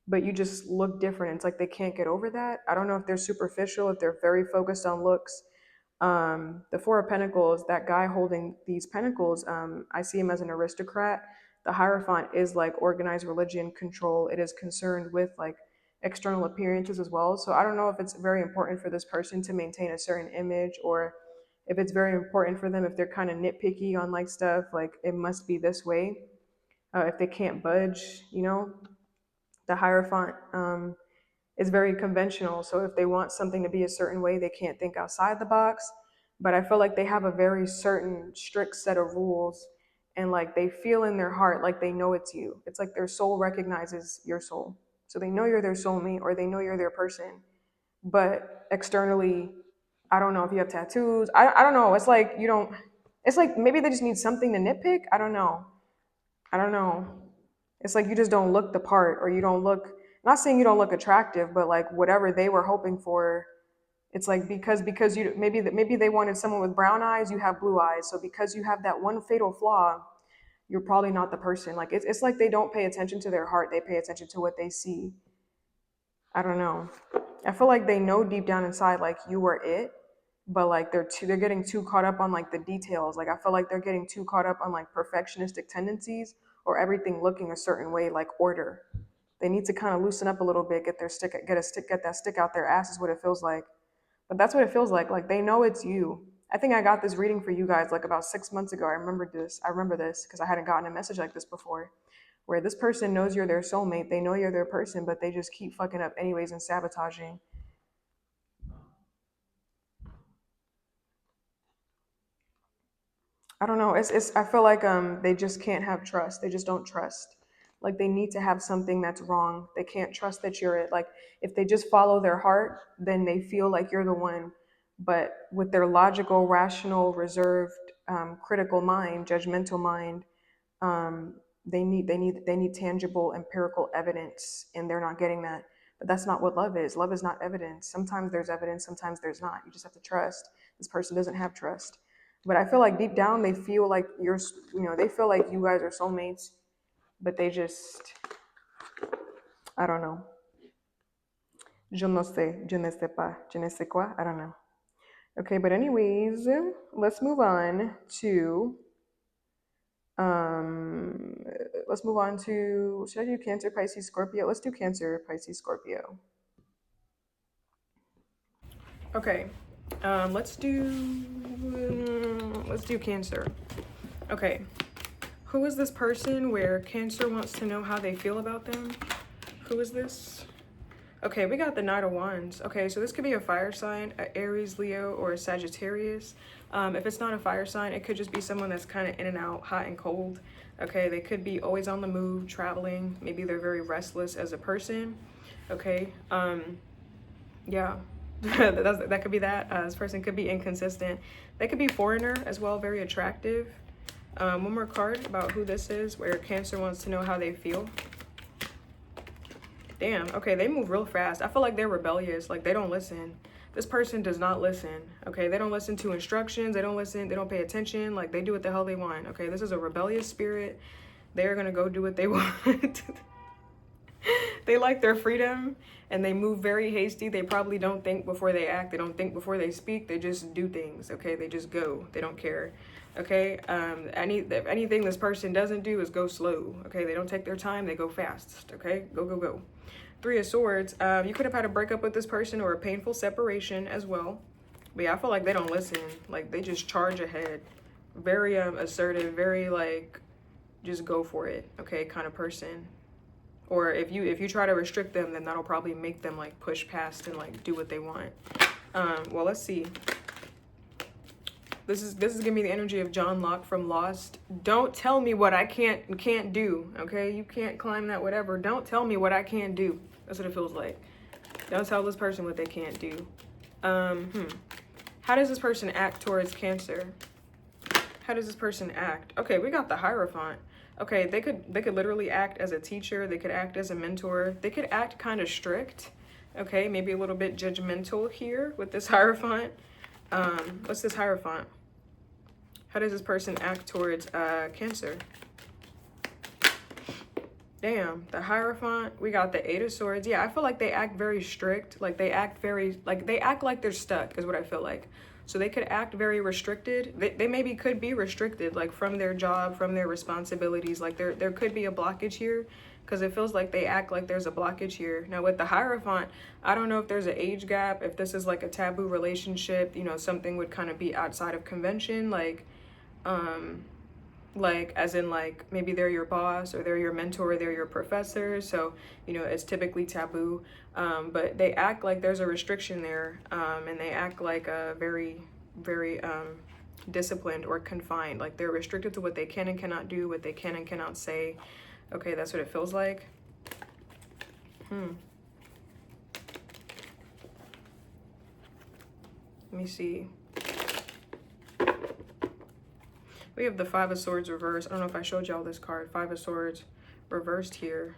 Speaker 1: but you just look different. It's like they can't get over that. I don't know if they're superficial, if they're very focused on looks. The Four of Pentacles, that guy holding these pentacles, I see him as an aristocrat. The Hierophant is like organized religion, control. It is concerned with like external appearances as well. So I don't know if it's very important for this person to maintain a certain image, or if it's very important for them, if they're kind of nitpicky on like stuff, like it must be this way. If they can't budge, the Hierophant is very conventional. So if they want something to be a certain way, they can't think outside the box. But I feel like they have a very certain strict set of rules, and like they feel in their heart like they know it's you. It's like their soul recognizes your soul. So they know you're their soulmate, or they know you're their person. But externally, I don't know if you have tattoos. I don't know. It's like you don't, it's like maybe they just need something to nitpick. I don't know. It's like you just don't look the part, or you don't look, not saying you don't look attractive, but like whatever they were hoping for, it's like because you maybe they wanted someone with brown eyes, you have blue eyes. So because you have that one fatal flaw, you're probably not the person. Like it's like they don't pay attention to their heart, they pay attention to what they see. I don't know. I feel like they know deep down inside like you were it, but like they're getting too caught up on like the details. Like I feel like they're getting too caught up on like perfectionistic tendencies or everything looking a certain way, like order. They need to kind of loosen up a little bit, get that stick out their ass is what it feels like. But that's what it feels like. Like they know it's you. I think I got this reading for you guys like about 6 months ago. I remember this because I hadn't gotten a message like this before, where this person knows you're their soulmate. They know you're their person, but they just keep fucking up anyways and sabotaging. I don't know. It's I feel like they just can't have trust. They just don't trust. Like they need to have something that's wrong. They can't trust that you're it. Like if they just follow their heart, then they feel like you're the one. But with their logical, rational, reserved, critical mind, judgmental mind, um, they need tangible, empirical evidence, and they're not getting that. But that's not what love is. Love is not evidence. Sometimes there's evidence, sometimes there's not. You just have to trust. This person doesn't have trust. But I feel like deep down they feel like they feel like you guys are soulmates, but they just, I don't know. Je ne sais, je ne sais pas, je ne sais quoi, I don't know. Okay, but anyways, let's move on to um let's move on to, should I do Cancer, Pisces, Scorpio? Let's do Cancer, Pisces, Scorpio. Okay. Let's do Cancer. Okay. Who is this person where Cancer wants to know how they feel about them? Who is this? Okay, we got the Knight of Wands. Okay, so this could be a fire sign, a Aries, Leo, or a Sagittarius. If it's not a fire sign, it could just be someone that's kind of in and out, hot and cold. Okay, they could be always on the move, traveling. Maybe they're very restless as a person. Okay, yeah. That could be that. This person could be inconsistent. They could be foreigner as well, very attractive. One more card about who this is, where Cancer wants to know how they feel. Damn, okay, they move real fast. I feel like they're rebellious, like they don't listen. This person does not listen, okay? They don't listen to instructions, they don't listen, they don't pay attention, like they do what the hell they want, okay? This is a rebellious spirit. They're gonna go do what they want. They like their freedom and they move very hasty. They probably don't think before they act. They don't think before they speak. They just do things, okay? They just go, they don't care. Okay, anything this person doesn't do is go slow. Okay, they don't take their time, they go fast. Okay, go, go, go. Three of Swords. You could have had a breakup with this person or a painful separation as well. But yeah, I feel like they don't listen. Like they just charge ahead. Very assertive, very like just go for it, okay, kind of person. Or if you try to restrict them, then that'll probably make them like push past and like do what they want. Well, let's see. This is giving me the energy of John Locke from Lost. Don't tell me what I can't do, okay? You can't climb that whatever. Don't tell me what I can't do. That's what it feels like. Don't tell this person what they can't do. How does this person act towards Cancer? How does this person act? Okay, we got the Hierophant. Okay, they could literally act as a teacher. They could act as a mentor. They could act kind of strict. Okay, maybe a little bit judgmental here with this Hierophant. What's this Hierophant? How does this person act towards Cancer? Damn, the Hierophant. We got the Eight of Swords. Yeah, I feel like they act very strict. Like they act like they're stuck is what I feel like. So they could act very restricted. They maybe could be restricted, like from their job, from their responsibilities. Like there could be a blockage here because it feels like they act like there's a blockage here. Now with the Hierophant, I don't know if there's an age gap, if this is like a taboo relationship, you know, something would kind of be outside of convention, like as in like maybe they're your boss or they're your mentor, they're your professor, so you know it's typically taboo, but they act like there's a restriction there, and they act like a very disciplined or confined, like they're restricted to what they can and cannot do, what they can and cannot say. Okay, that's what it feels like. Let me see. We have the Five of Swords reversed. I don't know if I showed y'all this card. Five of Swords reversed here.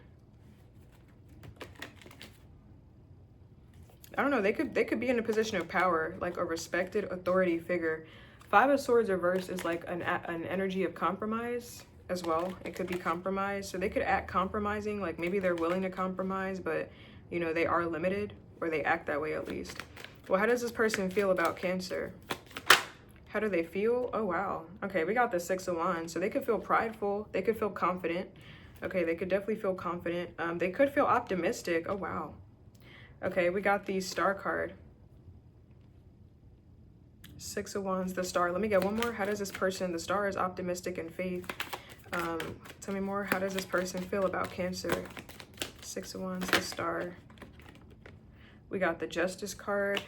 Speaker 1: I don't know. They could be in a position of power, like a respected authority figure. Five of Swords reversed is like an energy of compromise as well. It could be compromise. So they could act compromising, like maybe they're willing to compromise, but you know, they are limited, or they act that way at least. Well, how does this person feel about Cancer? How do they feel? Oh, wow. Okay, we got the Six of Wands. So they could feel prideful. They could feel confident. Okay, they could definitely feel confident. They could feel optimistic. Oh, wow. Okay, we got the Star card. Six of Wands, the Star. Let me get one more. How does this person, the Star is optimistic and faith. Tell me more. How does this person feel about Cancer? Six of Wands, the Star. We got the Justice card.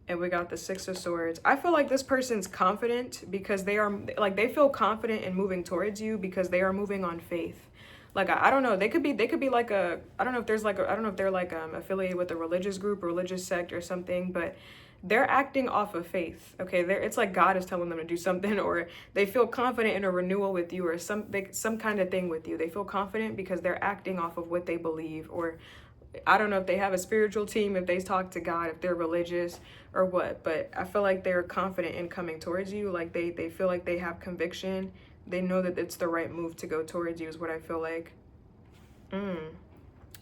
Speaker 1: And we got the Six of Swords. I feel like this person's confident because they are, like, they feel confident in moving towards you because they are moving on faith. Like, I don't know, they could be like a, I don't know if there's like a, I don't know if they're like affiliated with a religious group, religious sect or something, but they're acting off of faith. Okay, it's like God is telling them to do something, or they feel confident in a renewal with you, or some kind of thing with you. They feel confident because they're acting off of what they believe, or I don't know if they have a spiritual team, if they talk to God, if they're religious or what, but I feel like they're confident in coming towards you. Like they feel like they have conviction. They know that it's the right move to go towards you is what I feel like.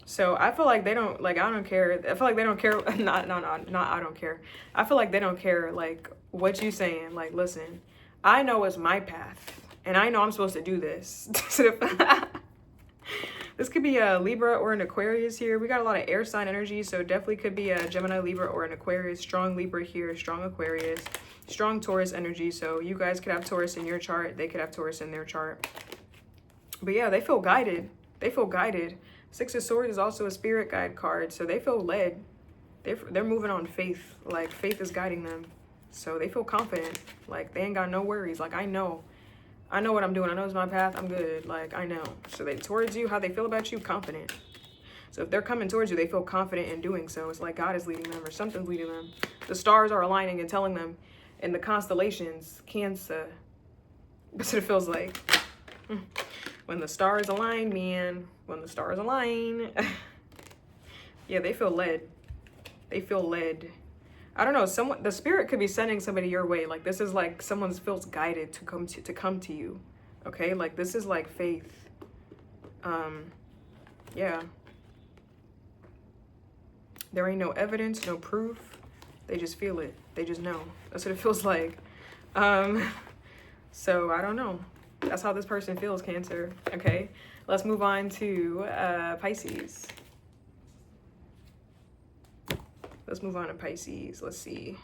Speaker 1: So I feel like they don't, like, I don't care. I feel like they don't care. Not I don't care. I feel like they don't care, like, what you saying. Like, listen, I know it's my path and I know I'm supposed to do this. This could be a Libra or an Aquarius here. We got a lot of air sign energy, so definitely could be a Gemini, Libra, or an Aquarius. Strong Libra here, strong Aquarius, strong Taurus energy. So you guys could have Taurus in your chart. They could have Taurus in their chart. But yeah, they feel guided. They feel guided. Six of Swords is also a spirit guide card, so they feel led. They're moving on faith. Like, faith is guiding them. So they feel confident. Like, they ain't got no worries. Like, I know what I'm doing. I know it's my path. I'm good. Like, I know. So they towards you, how they feel about you, confident. So if they're coming towards you, they feel confident in doing so. It's like God is leading them or something's leading them. The stars are aligning and telling them in the constellations, Cancer. That's what it feels like. When the stars align, man. When the stars align. Yeah, they feel led. They feel led. I don't know, the spirit could be sending somebody your way. Like, this is like someone feels guided to come to you. Okay, like, this is like faith. Yeah. There ain't no evidence, no proof. They just feel it. They just know. That's what it feels like. So I don't know. That's how this person feels, Cancer. Okay, let's move on to Pisces. Let's move on to Pisces. Let's see.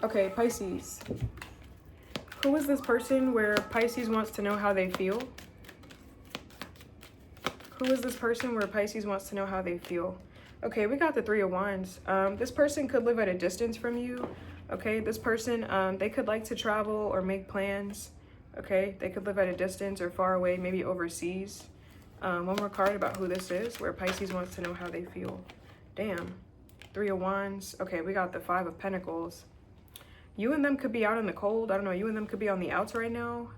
Speaker 1: Okay, Pisces. Who is this person where Pisces wants to know how they feel? Who is this person where Pisces wants to know how they feel? Okay, we got the Three of Wands. This person could live at a distance from you. Okay, this person, they could like to travel or make plans. Okay, they could live at a distance or far away, maybe overseas. One more card about who this is, where Pisces wants to know how they feel. Damn. Three of Wands. Okay, we got the Five of Pentacles. You and them could be out in the cold. I don't know. You and them could be on the outs right now.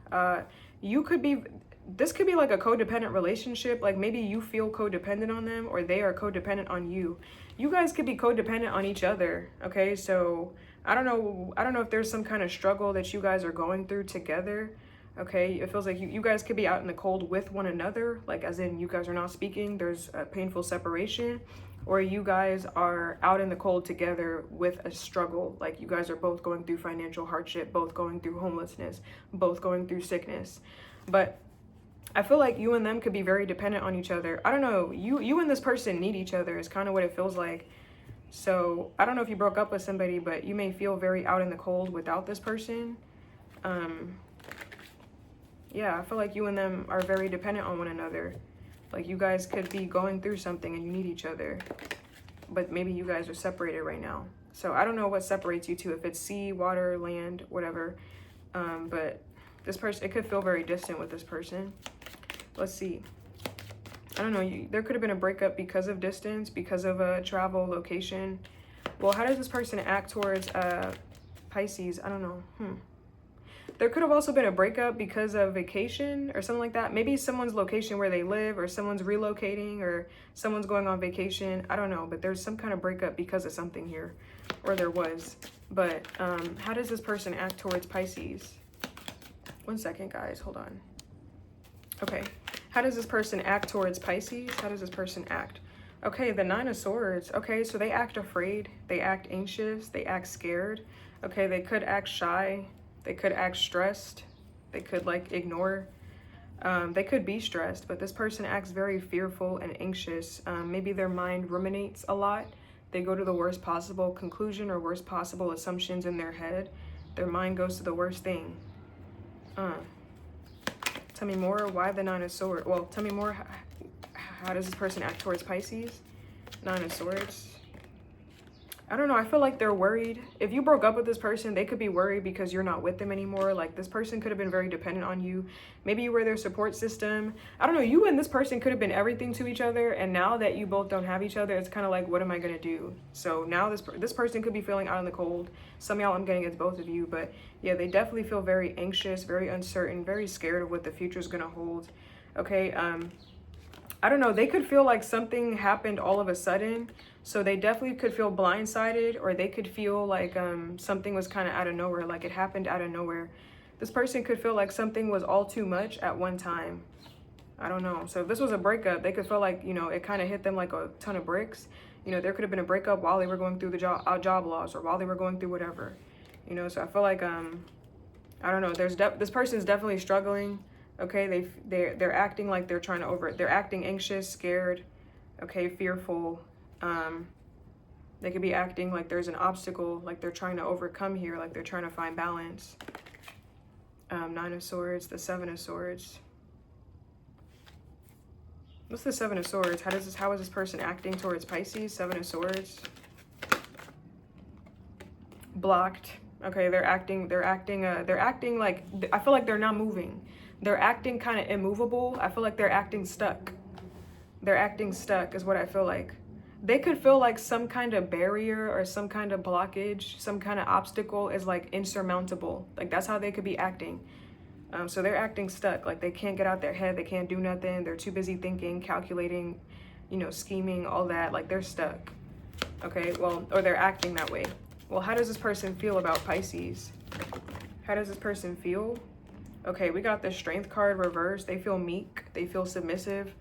Speaker 1: This could be like a codependent relationship. Like, maybe you feel codependent on them, or they are codependent on you. You guys could be codependent on each other. Okay, so I don't know if there's some kind of struggle that you guys are going through together. Okay, it feels like you guys could be out in the cold with one another, like, as in you guys are not speaking, there's a painful separation, or you guys are out in the cold together with a struggle, like you guys are both going through financial hardship, both going through homelessness, both going through sickness. But I feel like you and them could be very dependent on each other. I don't know, you and this person need each other is kind of what it feels like. So I don't know if you broke up with somebody, but you may feel very out in the cold without this person. Yeah, I feel like you and them are very dependent on one another. Like, you guys could be going through something and you need each other. But maybe you guys are separated right now. So I don't know what separates you two, if it's sea, water, land, whatever. But this person, it could feel very distant with this person. Let's see. I don't know, there could have been a breakup because of distance, because of a travel location. Well, how does this person act towards Pisces? I don't know. There could have also been a breakup because of vacation or something like that. Maybe someone's location where they live, or someone's relocating, or someone's going on vacation. I don't know, but there's some kind of breakup because of something here, or there was. But how does this person act towards Pisces? One second, guys, hold on. Okay, How does this person act towards Pisces? How does this person act? Okay, the Nine of Swords. Okay, so they act afraid. They act anxious. They act scared. Okay, they could act shy. They could act stressed. They could like ignore. They could be stressed, but this person acts very fearful and anxious. Maybe their mind ruminates a lot. They go to the worst possible conclusion or worst possible assumptions in their head. Their mind goes to the worst thing. Tell me more. Why the Nine of Swords? Well, tell me more. How does this person act towards Pisces? Nine of Swords. I don't know. I feel like they're worried. If you broke up with this person, they could be worried because you're not with them anymore. Like this person could have been very dependent on you. Maybe you were their support system. I don't know. You and this person could have been everything to each other. And now that you both don't have each other, it's kind of like, what am I going to do? So now this person could be feeling out in the cold. Some of y'all, I'm getting it's both of you. But yeah, they definitely feel very anxious, very uncertain, very scared of what the future is going to hold. Okay. I don't know. They could feel like something happened all of a sudden. So they definitely could feel blindsided, or they could feel like something was kind of out of nowhere, like it happened out of nowhere. This person could feel like something was all too much at one time. I don't know. So if this was a breakup, they could feel like, you know, it kind of hit them like a ton of bricks. You know, there could have been a breakup while they were going through the job loss, or while they were going through whatever. You know, so I feel like, I don't know. This person's definitely struggling. Okay, they're acting like they're trying to they're acting anxious, scared, okay, fearful. They could be acting like there's an obstacle, like they're trying to overcome here, like they're trying to find balance. Nine of Swords, the Seven of Swords. What's the Seven of Swords? How is this person acting towards Pisces? Seven of Swords. Blocked. Okay, they're acting like, I feel like they're not moving. They're acting kind of immovable. I feel like they're acting stuck. They're acting stuck is what I feel like. They could feel like some kind of barrier or some kind of blockage, some kind of obstacle is like insurmountable. Like that's how they could be acting. So they're acting stuck. Like they can't get out their head. They can't do nothing. They're too busy thinking, calculating, you know, scheming, all that. Like they're stuck. Okay, well, or they're acting that way. Well, how does this person feel about Pisces? How does this person feel? Okay, we got the Strength card reversed. They feel meek. They feel submissive.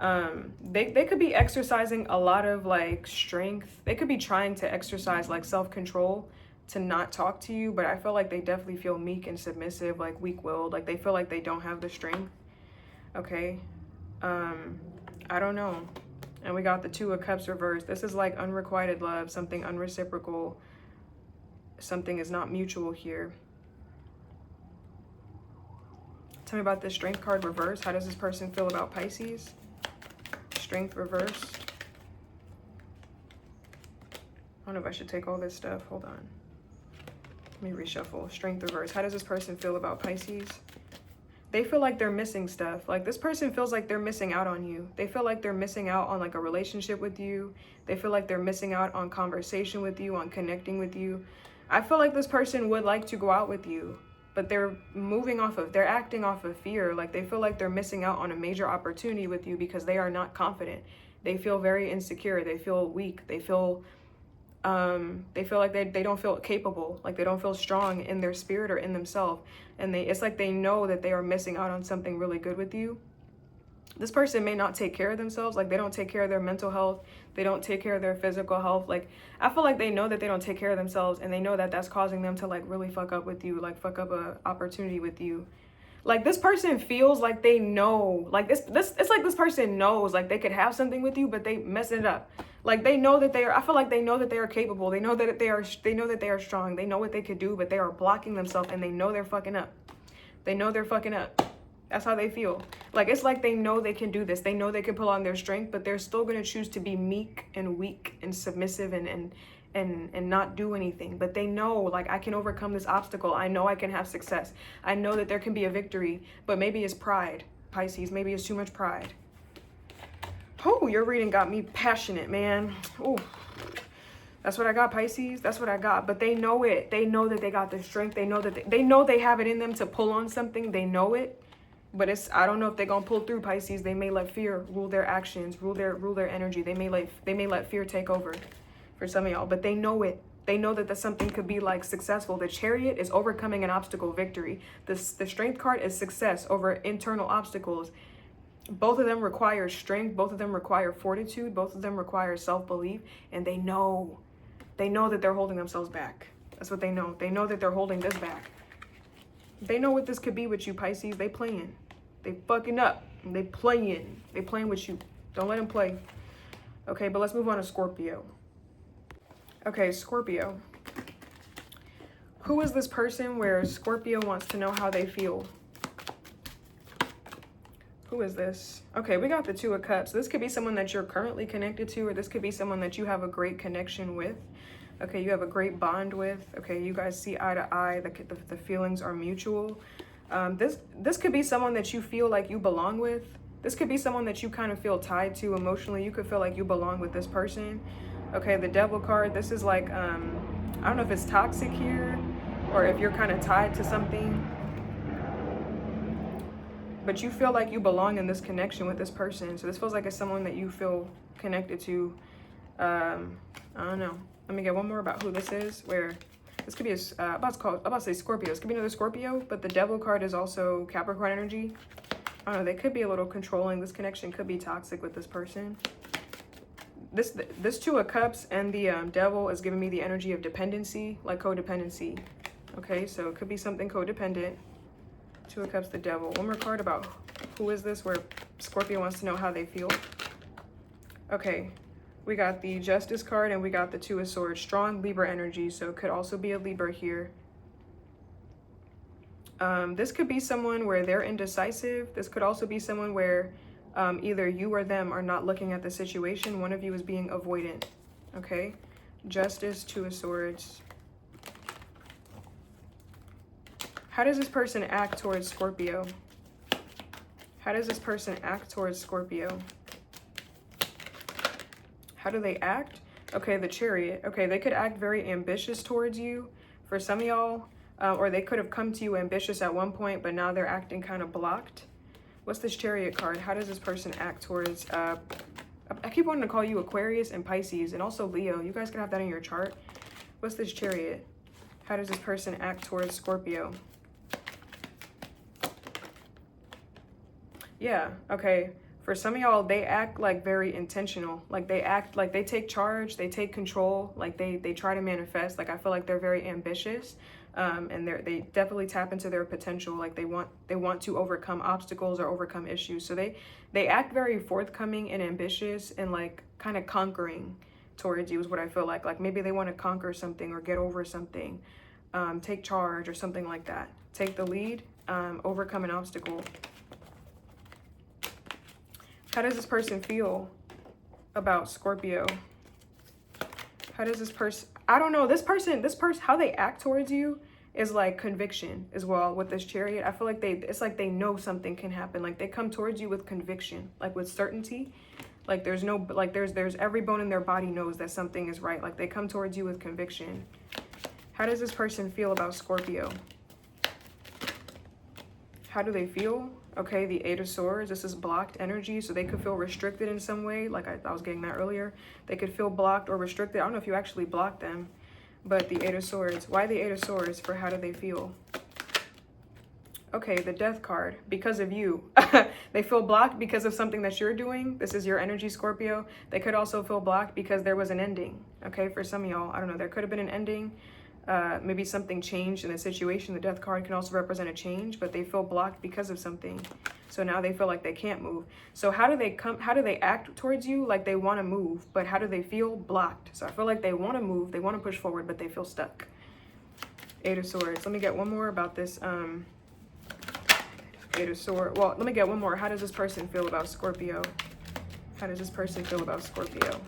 Speaker 1: They could be exercising a lot of like strength. They could be trying to exercise like self-control to not talk to you, but I feel like they definitely feel meek and submissive, like weak-willed. Like they feel like they don't have the strength. Okay. I don't know. And we got the Two of Cups reversed. This is like unrequited love, something unreciprocal. Something is not mutual here. Tell me about this Strength card reversed. How does this person feel about Pisces? Strength reversed. I don't know if I should take all this stuff. Hold on. Let me reshuffle. Strength reversed. How does this person feel about Pisces? They feel like they're missing stuff. Like this person feels like they're missing out on you. They feel like they're missing out on like a relationship with you. They feel like they're missing out on conversation with you, on connecting with you. I feel like this person would like to go out with you, but they're they're acting off of fear. Like they feel like they're missing out on a major opportunity with you because they are not confident. They feel very insecure. They feel weak. They feel like they don't feel capable. Like they don't feel strong in their spirit or in themselves. And it's like they know that they are missing out on something really good with you. This person may not take care of themselves. Like they don't take care of their mental health. They don't take care of their physical health. Like I feel like they know that they don't take care of themselves, and they know that that's causing them to like really fuck up with you, like fuck up a opportunity with you. Like this person feels like they know, like it's like this person knows like they could have something with you, but they mess it up. Like they know that I feel like they know that they are capable. They know that they are strong. They know what they could do, but they are blocking themselves, and they know they're fucking up. They know they're fucking up. That's how they feel. Like it's like they know they can do this. They know they can pull on their strength, but they're still going to choose to be meek and weak and submissive and not do anything. But they know, like, I can overcome this obstacle. I know I can have success. I know that there can be a victory, but maybe it's pride, Pisces. Maybe it's too much pride. Oh, your reading got me passionate, man. Oh, that's what I got, Pisces. That's what I got. But they know it. They know that they got the strength. They know that they know they have it in them to pull on something. They know it. But I don't know if they're gonna pull through, Pisces. They may let fear rule their actions, rule their energy. They may let fear take over for some of y'all. But they know it. They know that something could be like successful. The Chariot is overcoming an obstacle, victory. The Strength card is success over internal obstacles. Both of them require strength. Both of them require fortitude. Both of them require self-belief. And they know that they're holding themselves back. That's what they know. They know that they're holding this back. They know what this could be with you, Pisces. They playing. They fucking up. They playing. They playing with you. Don't let them play. Okay, but let's move on to Scorpio. Okay, Scorpio. Who is this person where Scorpio wants to know how they feel? Who is this? Okay, we got the Two of Cups. This could be someone that you're currently connected to, or this could be someone that you have a great connection with. Okay, you have a great bond with. Okay, you guys see eye to eye. The feelings are mutual. This could be someone that you feel like you belong with. This could be someone that you kind of feel tied to emotionally. You could feel like you belong with this person. Okay, the Devil card. This is like, I don't know if it's toxic here or if you're kind of tied to something. But you feel like you belong in this connection with this person. So this feels like it's someone that you feel connected to. I don't know. Let me get one more about who this is. Where this could be I'm about to say Scorpio. This could be another Scorpio, but the Devil card is also Capricorn energy. I don't know. They could be a little controlling. This connection could be toxic with this person. This Two of Cups and the Devil is giving me the energy of dependency, like codependency. Okay, so it could be something codependent. Two of Cups, the Devil. One more card about who is this where Scorpio wants to know how they feel. Okay, we got the Justice card and we got the Two of Swords. Strong Libra energy, so it could also be a Libra here. This could be someone where they're indecisive. This could also be someone where either you or them are not looking at the situation. One of you is being avoidant. Okay, Justice, Two of Swords. How does this person act towards Scorpio? How does this person act towards Scorpio? How do they act? Okay, the Chariot. Okay, they could act very ambitious towards you for some of y'all, or they could have come to you ambitious at one point, but now they're acting kind of blocked. What's this Chariot card? How does this person act towards, I keep wanting to call you Aquarius and Pisces, and also Leo. You guys can have that in your chart. What's this Chariot? How does this person act towards Scorpio? Yeah, okay. For some of y'all, they act like very intentional. Like they act like they take charge, they take control, like they try to manifest. Like I feel like they're very ambitious, and they definitely tap into their potential. Like they want to overcome obstacles or overcome issues. So they act very forthcoming and ambitious and like kind of conquering towards you is what I feel like. Like maybe they want to conquer something or get over something, take charge or something like that. Take the lead, overcome an obstacle. How does this person feel about Scorpio? How does this person, I don't know, this person, how they act towards you is like conviction as well with this Chariot. I feel like it's like they know something can happen. Like they come towards you with conviction, like with certainty. Like there's no, like there's every bone in their body knows that something is right. Like they come towards you with conviction. How does this person feel about Scorpio? How do they feel? Okay, the Eight of Swords. This is blocked energy, so they could feel restricted in some way. Like I was getting that earlier. They could feel blocked or restricted. I don't know if you actually blocked them, but the Eight of Swords. Why the Eight of Swords for how do they feel? Okay, the Death card. Because of you. They feel blocked because of something that you're doing. This is your energy, Scorpio. They could also feel blocked because there was an ending. Okay, for some of y'all, I don't know. There could have been an ending. Maybe something changed in the situation. The Death card can also represent a change, but they feel blocked because of something. So now they feel like they can't move. So how do they act towards you? Like they want to move, but how do they feel? Blocked. So I feel like they want to move, they want to push forward, but they feel stuck. Eight of Swords. Let me get one more about this Eight of Swords. Well, let me get one more. How does this person feel about Scorpio? How does this person feel about Scorpio?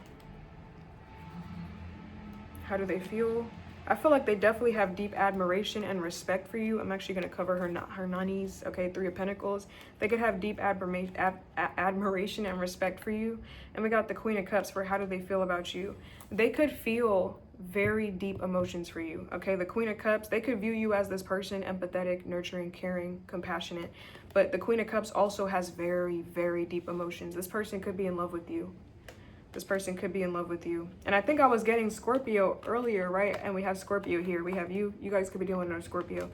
Speaker 1: How do they feel? I feel like they definitely have deep admiration and respect for you. I'm actually going to cover her nannies. Okay, Three of Pentacles. They could have deep admiration and respect for you. And we got the Queen of Cups for how do they feel about you. They could feel very deep emotions for you. Okay, the Queen of Cups, they could view you as this person, empathetic, nurturing, caring, compassionate. But the Queen of Cups also has very, very deep emotions. This person could be in love with you. This person could be in love with you. And I think I was getting Scorpio earlier, right? And we have Scorpio here. We have you. You guys could be dealing with Scorpio.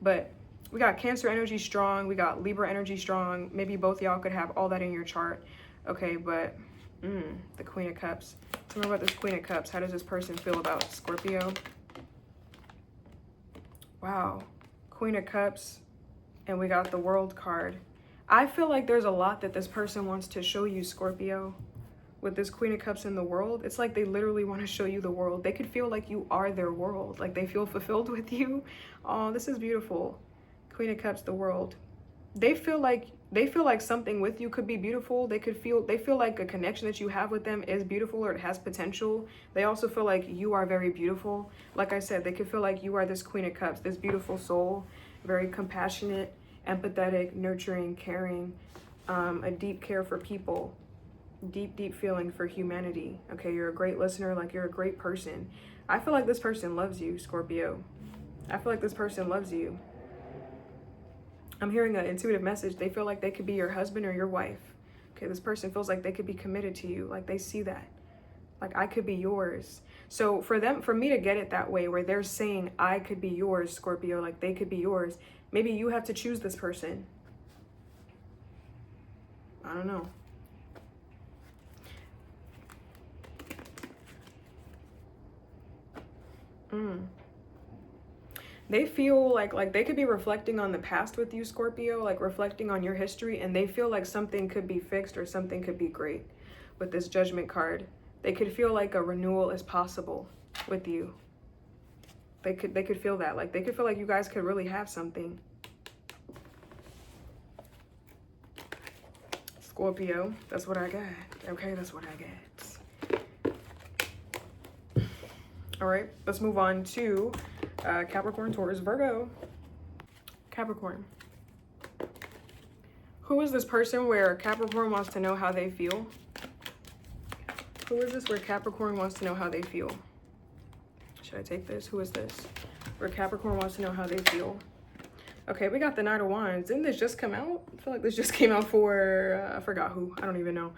Speaker 1: But We got Cancer energy strong. We got Libra energy strong. Maybe both y'all could have all that in your chart. Okay, but the Queen of Cups. Tell me about this Queen of Cups. How does this person feel about Scorpio? Wow. Queen of Cups. And we got the World card. I feel like there's a lot that this person wants to show you, Scorpio. With this Queen of Cups in the world, it's like they literally want to show you the world. They could feel like you are their world. Like they feel fulfilled with you. Oh, this is beautiful. Queen of Cups, the world. They feel like something with you could be beautiful. They feel like a connection that you have with them is beautiful, or it has potential. They also feel like you are very beautiful. Like I said, they could feel like you are this Queen of Cups, this beautiful soul, very compassionate, empathetic, nurturing, caring, a deep care for people, deep feeling for humanity. Okay, you're a great listener, like you're a great person. I feel like this person loves you, Scorpio. I feel like this person loves you. I'm hearing an intuitive message. They feel like they could be your husband or your wife. Okay, this person feels like they could be committed to you. Like they see that. Like I could be yours. So for me to get it that way, where they're saying I could be yours, Scorpio, like they could be yours, maybe you have to choose this person. I don't know. They feel like they could be reflecting on the past with you, Scorpio, like reflecting on your history, and they feel like something could be fixed or something could be great with this Judgment card. They could feel like a renewal is possible with you. They could feel that. Like they could feel like you guys could really have something. Scorpio, that's what I got. Okay, that's what I got. All right, let's move on to Capricorn, Taurus, Virgo. Capricorn. Who is this person where Capricorn wants to know how they feel? Who is this where Capricorn wants to know how they feel? Should I take this? Who is this? Where Capricorn wants to know how they feel. Okay, we got the Knight of Wands. Didn't this just come out? I feel like this just came out for, I forgot who. I don't even know.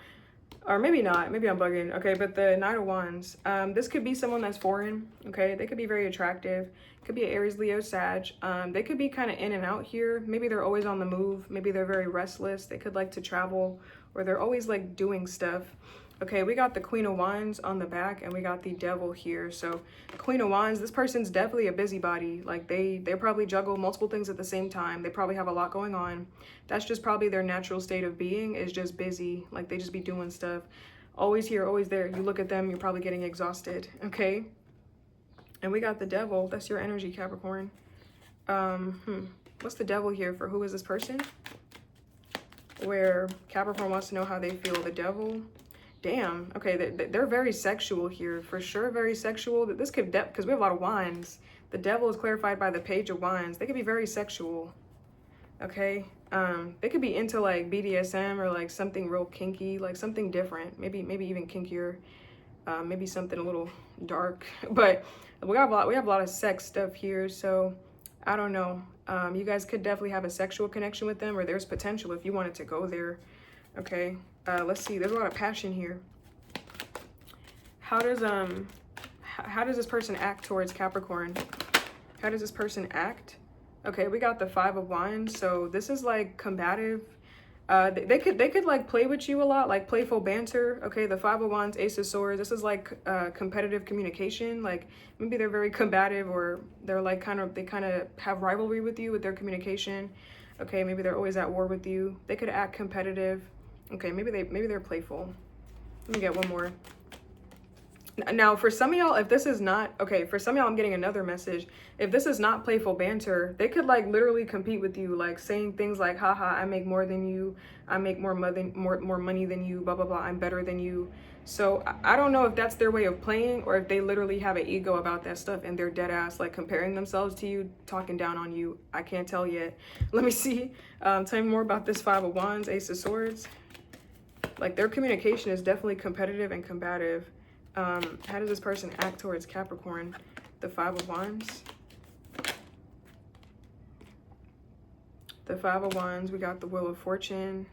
Speaker 1: Or maybe not. Maybe I'm bugging. Okay, but the Knight of Wands. This could be someone that's foreign. Okay, they could be very attractive. Could be an Aries, Leo, Sag. They could be kind of in and out here. Maybe they're always on the move. Maybe they're very restless. They could like to travel, or they're always like doing stuff. Okay, we got the Queen of Wands on the back, and we got the Devil here. So Queen of Wands, this person's definitely a busybody. Like they probably juggle multiple things at the same time. They probably have a lot going on. That's just probably their natural state of being, is just busy. Like they just be doing stuff. Always here, always there. You look at them, you're probably getting exhausted. Okay. And we got the Devil. That's your energy, Capricorn. What's the Devil here for? Who is this person? Where Capricorn wants to know how they feel. The Devil. Damn. Okay, they're very sexual here. For sure, very sexual. This could, because we have a lot of wands. The Devil is clarified by the Page of Wands. They could be very sexual. Okay. They could be into like BDSM or like something real kinky, like something different. Maybe even kinkier. Maybe something a little dark. But we have a lot of sex stuff here. So I don't know. You guys could definitely have a sexual connection with them, or there's potential if you wanted to go there. Okay. Let's see. There's a lot of passion here. How does this person act towards Capricorn? How does this person act? Okay, we got the Five of Wands. So this is like combative. They could like play with you a lot, like playful banter. Okay, the Five of Wands, Ace of Swords. This is like competitive communication. Like maybe they're very combative, or they're like they kind of have rivalry with you with their communication. Okay, maybe they're always at war with you. They could act competitive. Okay, maybe they're playful. Let me get one more. Now, for some of y'all, if this is not, okay, for some of y'all, I'm getting another message. If this is not playful banter, they could like literally compete with you, like saying things like, haha, I make more than you. I make more money than you, blah, blah, blah. I'm better than you. So I don't know if that's their way of playing, or if they literally have an ego about that stuff and they're dead ass, like comparing themselves to you, talking down on you. I can't tell yet. Let me see. Tell me more about this Five of Wands, Ace of Swords. Like their communication is definitely competitive and combative. How does this person act towards Capricorn? The Five of Wands. The Five of Wands, we got the Wheel of Fortune.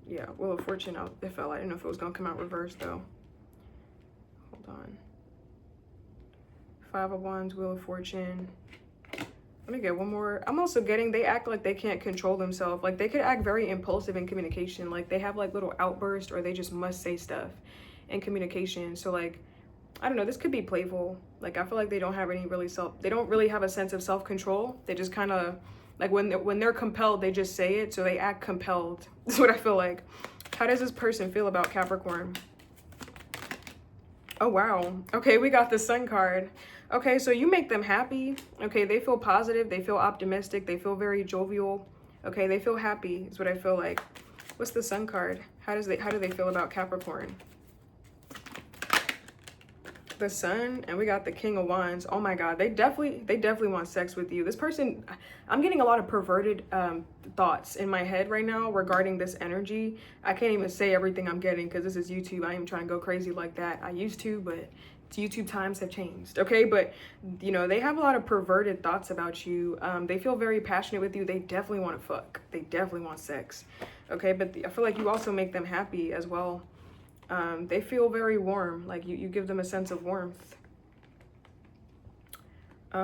Speaker 1: Yeah, Wheel of Fortune, it felt like, I didn't know if it was going to come out reversed though. Hold on. Five of Wands, Wheel of Fortune. Let me get one more. I'm also getting they act like they can't control themselves. Like they could act very impulsive in communication. Like they have like little outbursts, or they just must say stuff in communication. So like, I don't know, this could be playful. Like I feel like they don't have they don't really have a sense of self-control. They just kind of like when they're compelled, they just say it. So they act compelled. That's what I feel like. How does this person feel about Capricorn? Oh, wow. Okay, we got the Sun card. Okay, so you make them happy. Okay, they feel positive. They feel optimistic. They feel very jovial. Okay, they feel happy is what I feel like. What's the Sun card? How do they feel about Capricorn? The Sun, and we got the King of Wands. Oh my God, they definitely want sex with you. This person, I'm getting a lot of perverted thoughts in my head right now regarding this energy. I can't even say everything I'm getting because this is YouTube. I am trying to go crazy like that. I used to, but YouTube times have changed. Okay, but you know, they have a lot of perverted thoughts about you. They feel very passionate with you. They definitely want to fuck. They definitely want sex. Okay, but I feel like you also make them happy as well. They feel very warm, like you give them a sense of warmth.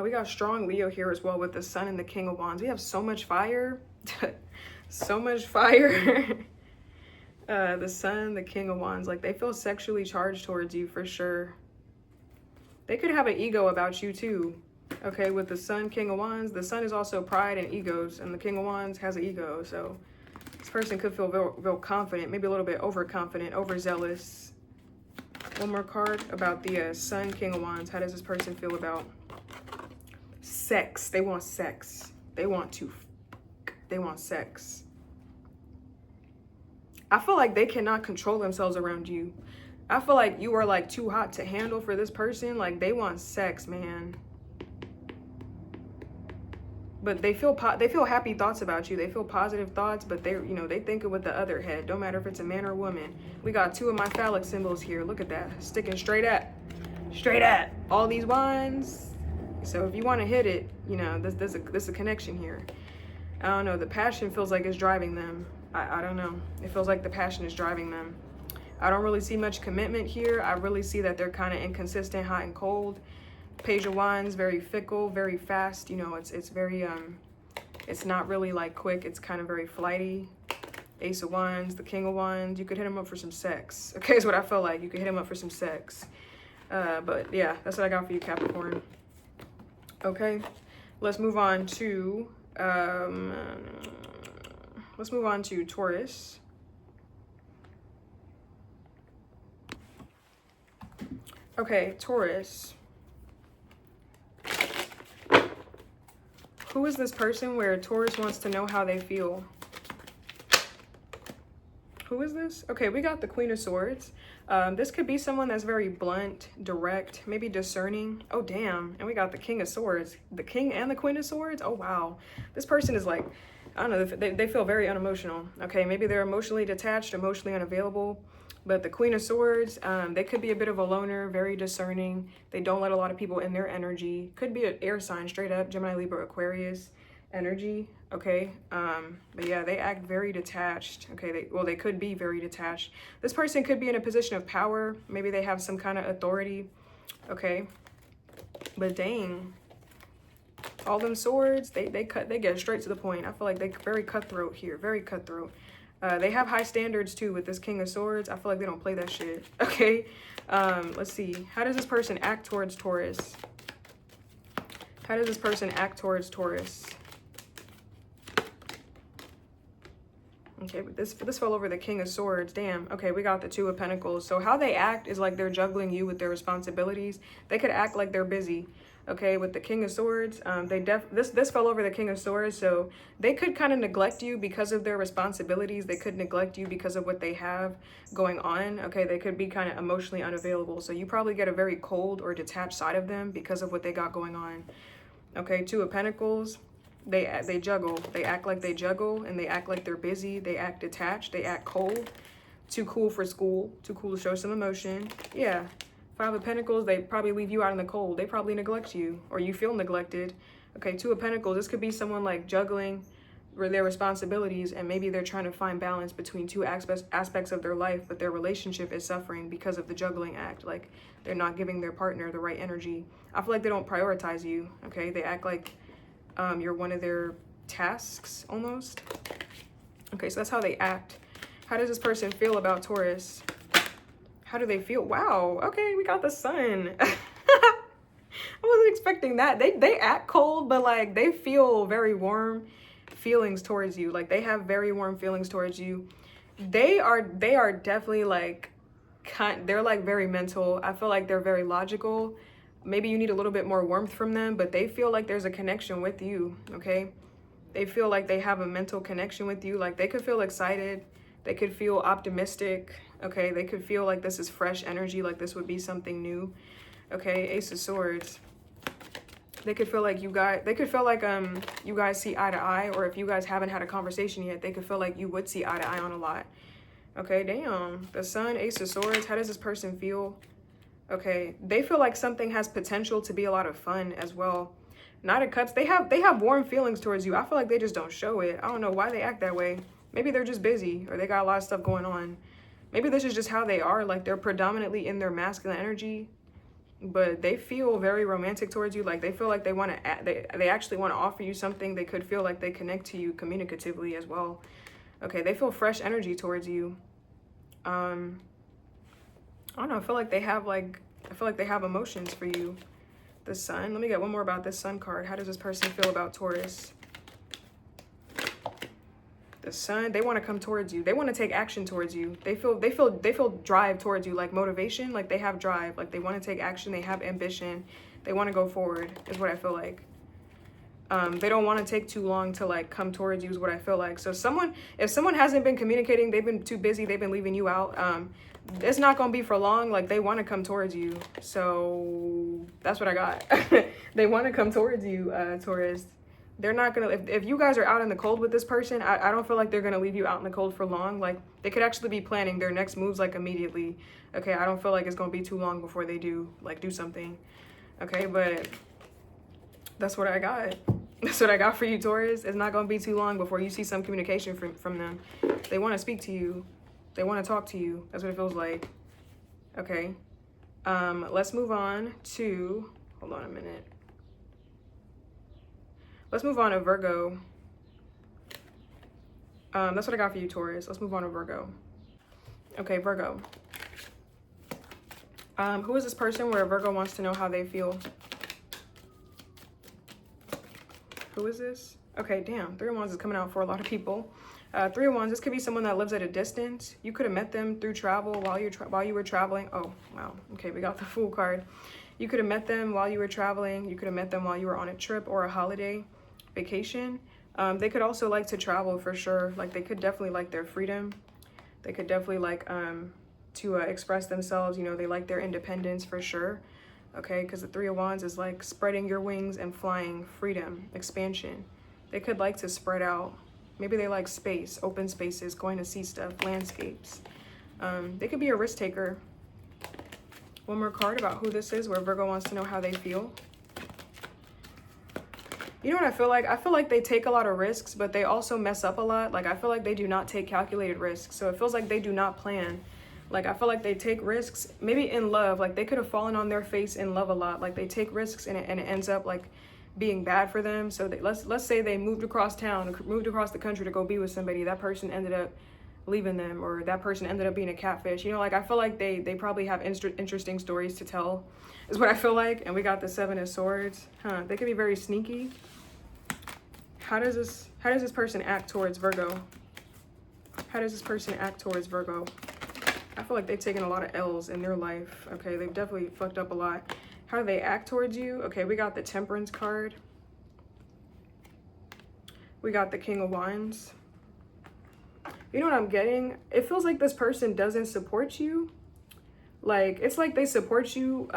Speaker 1: We got strong Leo here as well with the Sun and the King of Wands. We have so much fire. So much fire. The Sun, the King of Wands, like they feel sexually charged towards you for sure. They could have an ego about you too. Okay, with the Sun, King of Wands, the Sun is also pride and egos, and the King of Wands has an ego, so this person could feel real confident, maybe a little bit overconfident, overzealous. One more card about the Sun, King of Wands. How does this person feel about sex? They want sex. They want sex. I feel like they cannot control themselves around you. I feel like you are like too hot to handle for this person. Like they want sex, man. But they feel happy thoughts about you. They feel positive thoughts, but they think it with the other head. Don't matter if it's a man or a woman. We got two of my phallic symbols here. Look at that, sticking straight at all these wands. So if you want to hit it, you know, there's a connection here. I don't know. The passion feels like it's driving them. I don't know. It feels like the passion is driving them. I don't really see much commitment here. I really see that they're kind of inconsistent, hot and cold. Page of Wands, very fickle, very fast. You know, it's very it's not really like quick. It's kind of very flighty. Ace of Wands, the King of Wands. You could hit him up for some sex. Okay, is what I feel like. You could hit him up for some sex. But yeah, that's what I got for you, Capricorn. Okay, let's move on to Taurus. Okay, Taurus. Who is this person where Taurus wants to know how they feel? Who is this? Okay, we got the Queen of Swords. This could be someone that's very blunt, direct, maybe discerning. Oh, damn. And we got the King of Swords. The King and the Queen of Swords? Oh, wow. This person is like, I don't know, they feel very unemotional. Okay, maybe they're emotionally detached, emotionally unavailable. But the Queen of Swords, they could be a bit of a loner, very discerning. They don't let a lot of people in their energy. Could be an air sign, straight up, Gemini, Libra, Aquarius energy, okay? But yeah, they act very detached, okay? They could be very detached. This person could be in a position of power. Maybe they have some kind of authority, okay? But dang, all them swords, they get straight to the point. I feel like they're very cutthroat here, very cutthroat. They have high standards too with this King of Swords. I feel like they don't play that shit. Okay. Let's see. How does this person act towards Taurus? How does this person act towards Taurus? Okay, but this fell over the King of Swords. Damn. Okay, we got the Two of Pentacles. So how they act is like they're juggling you with their responsibilities. They could act like they're busy. Okay, with the King of Swords, this fell over the King of Swords, so they could kind of neglect you because of their responsibilities. They could neglect you because of what they have going on. Okay, they could be kind of emotionally unavailable, so you probably get a very cold or detached side of them because of what they got going on. Okay, Two of Pentacles, they juggle. They act like they juggle, and they act like they're busy. They act detached. They act cold. Too cool for school. Too cool to show some emotion. Yeah. Five of Pentacles, they probably leave you out in the cold. They probably neglect you, or you feel neglected. Okay, Two of Pentacles, this could be someone like juggling their responsibilities, and maybe they're trying to find balance between two aspects of their life, but their relationship is suffering because of the juggling act. Like they're not giving their partner the right energy. I feel like they don't prioritize you. Okay, they act like You're one of their tasks almost. Okay, so that's how they act. How does this person feel about Taurus? How do they feel? Wow, okay, we got the sun. I wasn't expecting that. They act cold, but like they feel very warm feelings towards you. Like they have very warm feelings towards you. They are definitely like they're like very mental. I feel like they're very logical. Maybe you need a little bit more warmth from them, but they feel like there's a connection with you, okay? They feel like they have a mental connection with you. Like they could feel excited. They could feel optimistic, okay? They could feel like this is fresh energy, like this would be something new, okay? Ace of Swords. They could feel like you guys see eye to eye, or if you guys haven't had a conversation yet, they could feel like you would see eye to eye on a lot. Okay, damn. The Sun, Ace of Swords. How does this person feel? Okay, they feel like something has potential to be a lot of fun as well. Knight of Cups, they have warm feelings towards you. I feel like they just don't show it. I don't know why they act that way. Maybe they're just busy, or they got a lot of stuff going on. Maybe this is just how they are. Like they're predominantly in their masculine energy, but they feel very romantic towards you. Like they feel like they want to, they actually want to offer you something. They could feel like they connect to you communicatively as well. Okay, they feel fresh energy towards you. I don't know, I feel like they have emotions for you. The Sun, let me get one more about this Sun card. How does this person feel about Taurus? The Sun, they want to come towards you. They want to take action towards you. They feel drive towards you, like motivation, like they have drive, like they want to take action, they have ambition, they want to go forward, is what I feel like. They don't want to take too long to like come towards you, is what I feel like. So if someone hasn't been communicating, they've been too busy, they've been leaving you out, it's not gonna be for long. Like they want to come towards you. So that's what I got. They want to come towards you, Taurus. They're not gonna, if you guys are out in the cold with this person, I don't feel like they're gonna leave you out in the cold for long. Like they could actually be planning their next moves like immediately. Okay, I don't feel like it's gonna be too long before they do something. Okay, but that's what I got. That's what I got for you, Taurus. It's not gonna be too long before you see some communication from them. They want to speak to you. They want to talk to you. That's what it feels like. Okay, let's move on to, hold on a minute. Let's move on to Virgo. That's what I got for you, Taurus. Let's move on to Virgo. Okay, Virgo. Who is this person where Virgo wants to know how they feel? Who is this? Okay, damn. 3 of Wands is coming out for a lot of people. 3 of Wands, this could be someone that lives at a distance. You could have met them through travel while you were traveling. Oh, wow. Okay, we got the Fool card. You could have met them while you were traveling. You could have met them while you were on a trip or a holiday vacation. They could also like to travel for sure. Like they could definitely like their freedom. They could definitely like to express themselves. You know, they like their independence for sure. Okay, because the 3 of Wands is like spreading your wings and flying, freedom, expansion. They could like to spread out. Maybe they like space, open spaces, going to see stuff, landscapes. They could be a risk taker. One more card about who this is, where Virgo wants to know how they feel. You know what I feel like? I feel like they take a lot of risks, but they also mess up a lot. Like I feel like they do not take calculated risks. So it feels like they do not plan. Like I feel like they take risks, maybe in love. Like they could have fallen on their face in love a lot. Like they take risks and it ends up like being bad for them. So let's say they moved across town, moved across the country to go be with somebody. That person ended up leaving them, or that person ended up being a catfish. You know, like I feel like they probably have interesting stories to tell, is what I feel like. And we got the 7 of Swords. They could be very sneaky. How does this person act towards Virgo? How does this person act towards Virgo? I feel like they've taken a lot of L's in their life. Okay, they've definitely fucked up a lot. How do they act towards you? Okay, we got the Temperance card. We got the King of Wands. You know what I'm getting? It feels like this person doesn't support you. Like, it's like they support you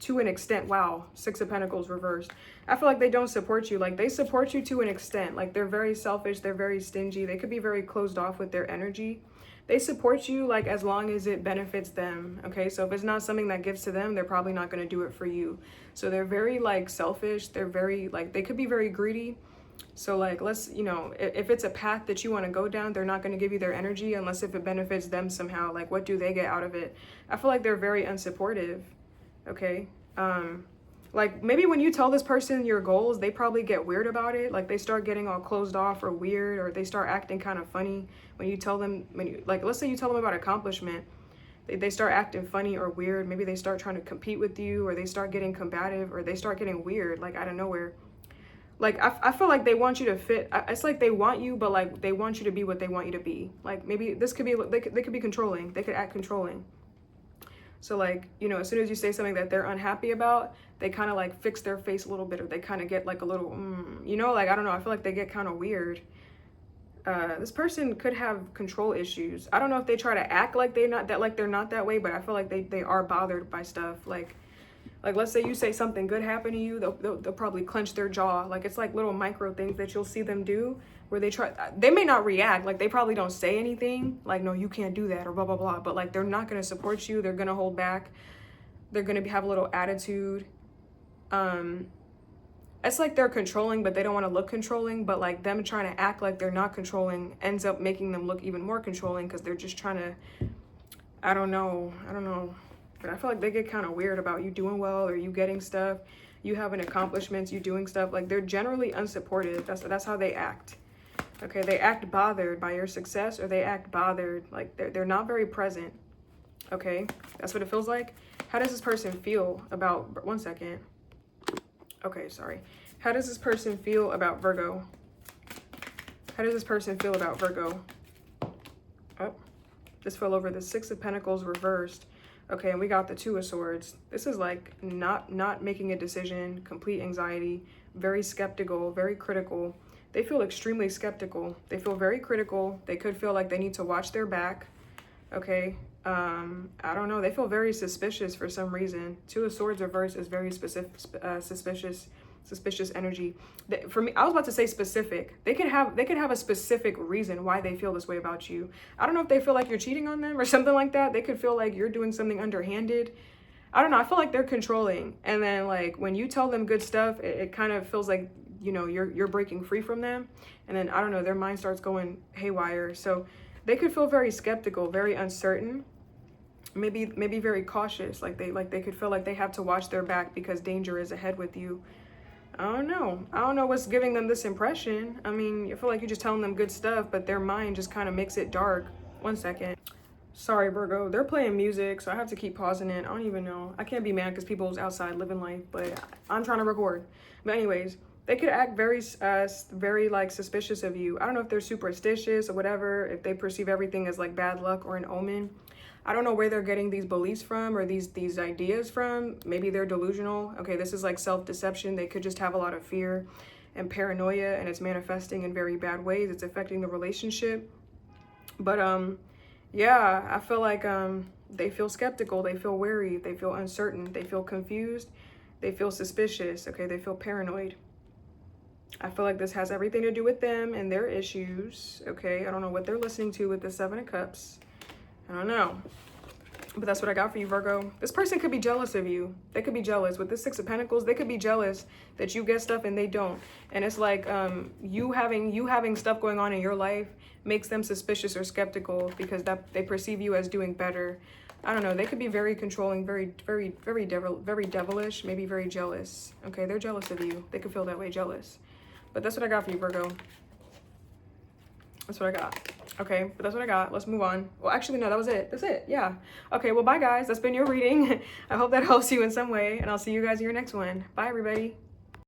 Speaker 1: to an extent. Wow, 6 of Pentacles reversed. I feel like they don't support you. Like, they support you to an extent. Like, they're very selfish. They're very stingy. They could be very closed off with their energy. They support you, like, as long as it benefits them, okay? So if it's not something that gives to them, they're probably not going to do it for you. So they're very, like, selfish. They're very, like, they could be very greedy. So, like, let's, you know, if it's a path that you want to go down, they're not going to give you their energy unless if it benefits them somehow. Like, what do they get out of it? I feel like they're very unsupportive, okay? Like, maybe when you tell this person your goals, they probably get weird about it. Like, they start getting all closed off or weird, or they start acting kind of funny when you tell them, like, let's say you tell them about accomplishment. They start acting funny or weird. Maybe they start trying to compete with you, or they start getting combative, or they start getting weird, like, out of nowhere. Like, I feel like they want you to fit. It's like they want you, but, like, they want you to be what they want you to be. Like, maybe this could be, they could be controlling. They could act controlling. So, like, you know, as soon as you say something that they're unhappy about, they kind of, like, fix their face a little bit, or they kind of get, like, a little, you know, like, I don't know. I feel like they get kind of weird. This person could have control issues. I don't know if they try to act like they're not that way, but I feel like they are bothered by stuff. Like let's say you say something good happened to you, they'll probably clench their jaw. Like, it's like little micro things that you'll see them do where they may not react, like, they probably don't say anything, like, no, you can't do that, or blah, blah, blah, but, like, they're not going to support you. They're going to hold back. They're going to have a little attitude. It's like they're controlling, but they don't want to look controlling, but, like, them trying to act like they're not controlling ends up making them look even more controlling, because they're just trying to, I don't know, but I feel like they get kind of weird about you doing well, or you getting stuff, you having accomplishments, you doing stuff. Like, they're generally unsupportive. That's how they act. Okay, they act bothered by your success, or they act bothered, like, they're not very present. Okay, that's what it feels like. How does this person feel about, one second. Okay, sorry. How does this person feel about Virgo? How does this person feel about Virgo? Oh, this fell over. The Six of Pentacles reversed. Okay, and we got the Two of Swords. This is like not making a decision, complete anxiety, very skeptical, very critical. They feel extremely skeptical. They feel very critical. They could feel like they need to watch their back. Okay, I don't know. They feel very suspicious for some reason. Two of Swords reverse is very specific, suspicious energy. For me, I was about to say specific. They could have a specific reason why they feel this way about you. I don't know if they feel like you're cheating on them or something like that. They could feel like you're doing something underhanded. I don't know. I feel like they're controlling. And then, like, when you tell them good stuff, it kind of feels like, you know, you're breaking free from them. And then, I don't know, their mind starts going haywire. So they could feel very skeptical, very uncertain, maybe very cautious. Like they could feel like they have to watch their back because danger is ahead with you. I don't know what's giving them this impression. I mean, you feel like you're just telling them good stuff, but their mind just kind of makes it dark. One second. Sorry, Virgo. They're playing music, so I have to keep pausing it. I don't even know. I can't be mad because people's outside living life, but I'm trying to record. But anyways, they could act very like suspicious of you. I don't know if they're superstitious or whatever, if they perceive everything as like bad luck or an omen. I don't know where they're getting these beliefs from or these ideas from. Maybe they're delusional. Okay, this is like self-deception. They could just have a lot of fear and paranoia, and it's manifesting in very bad ways. It's affecting the relationship. But yeah, I feel like they feel skeptical, they feel wary, they feel uncertain, they feel confused, they feel suspicious. Okay, they feel paranoid. I feel like this has everything to do with them and their issues. Okay, I don't know what they're listening to with the Seven of Cups. I don't know. But that's what I got for you, Virgo. This person could be jealous of you. They could be jealous. With the Six of Pentacles, they could be jealous that you get stuff and they don't. And it's like you having stuff going on in your life makes them suspicious or skeptical because they perceive you as doing better. I don't know. They could be very controlling, very devilish, maybe very jealous. Okay, they're jealous of you. They could feel that way, jealous. But that's what I got for you, Virgo. That's what I got. Okay, but that's what I got. Let's move on. Well, actually, no, that was it. That's it. Yeah. Okay, well, bye, guys. That's been your reading. I hope that helps you in some way, and I'll see you guys in your next one. Bye, everybody.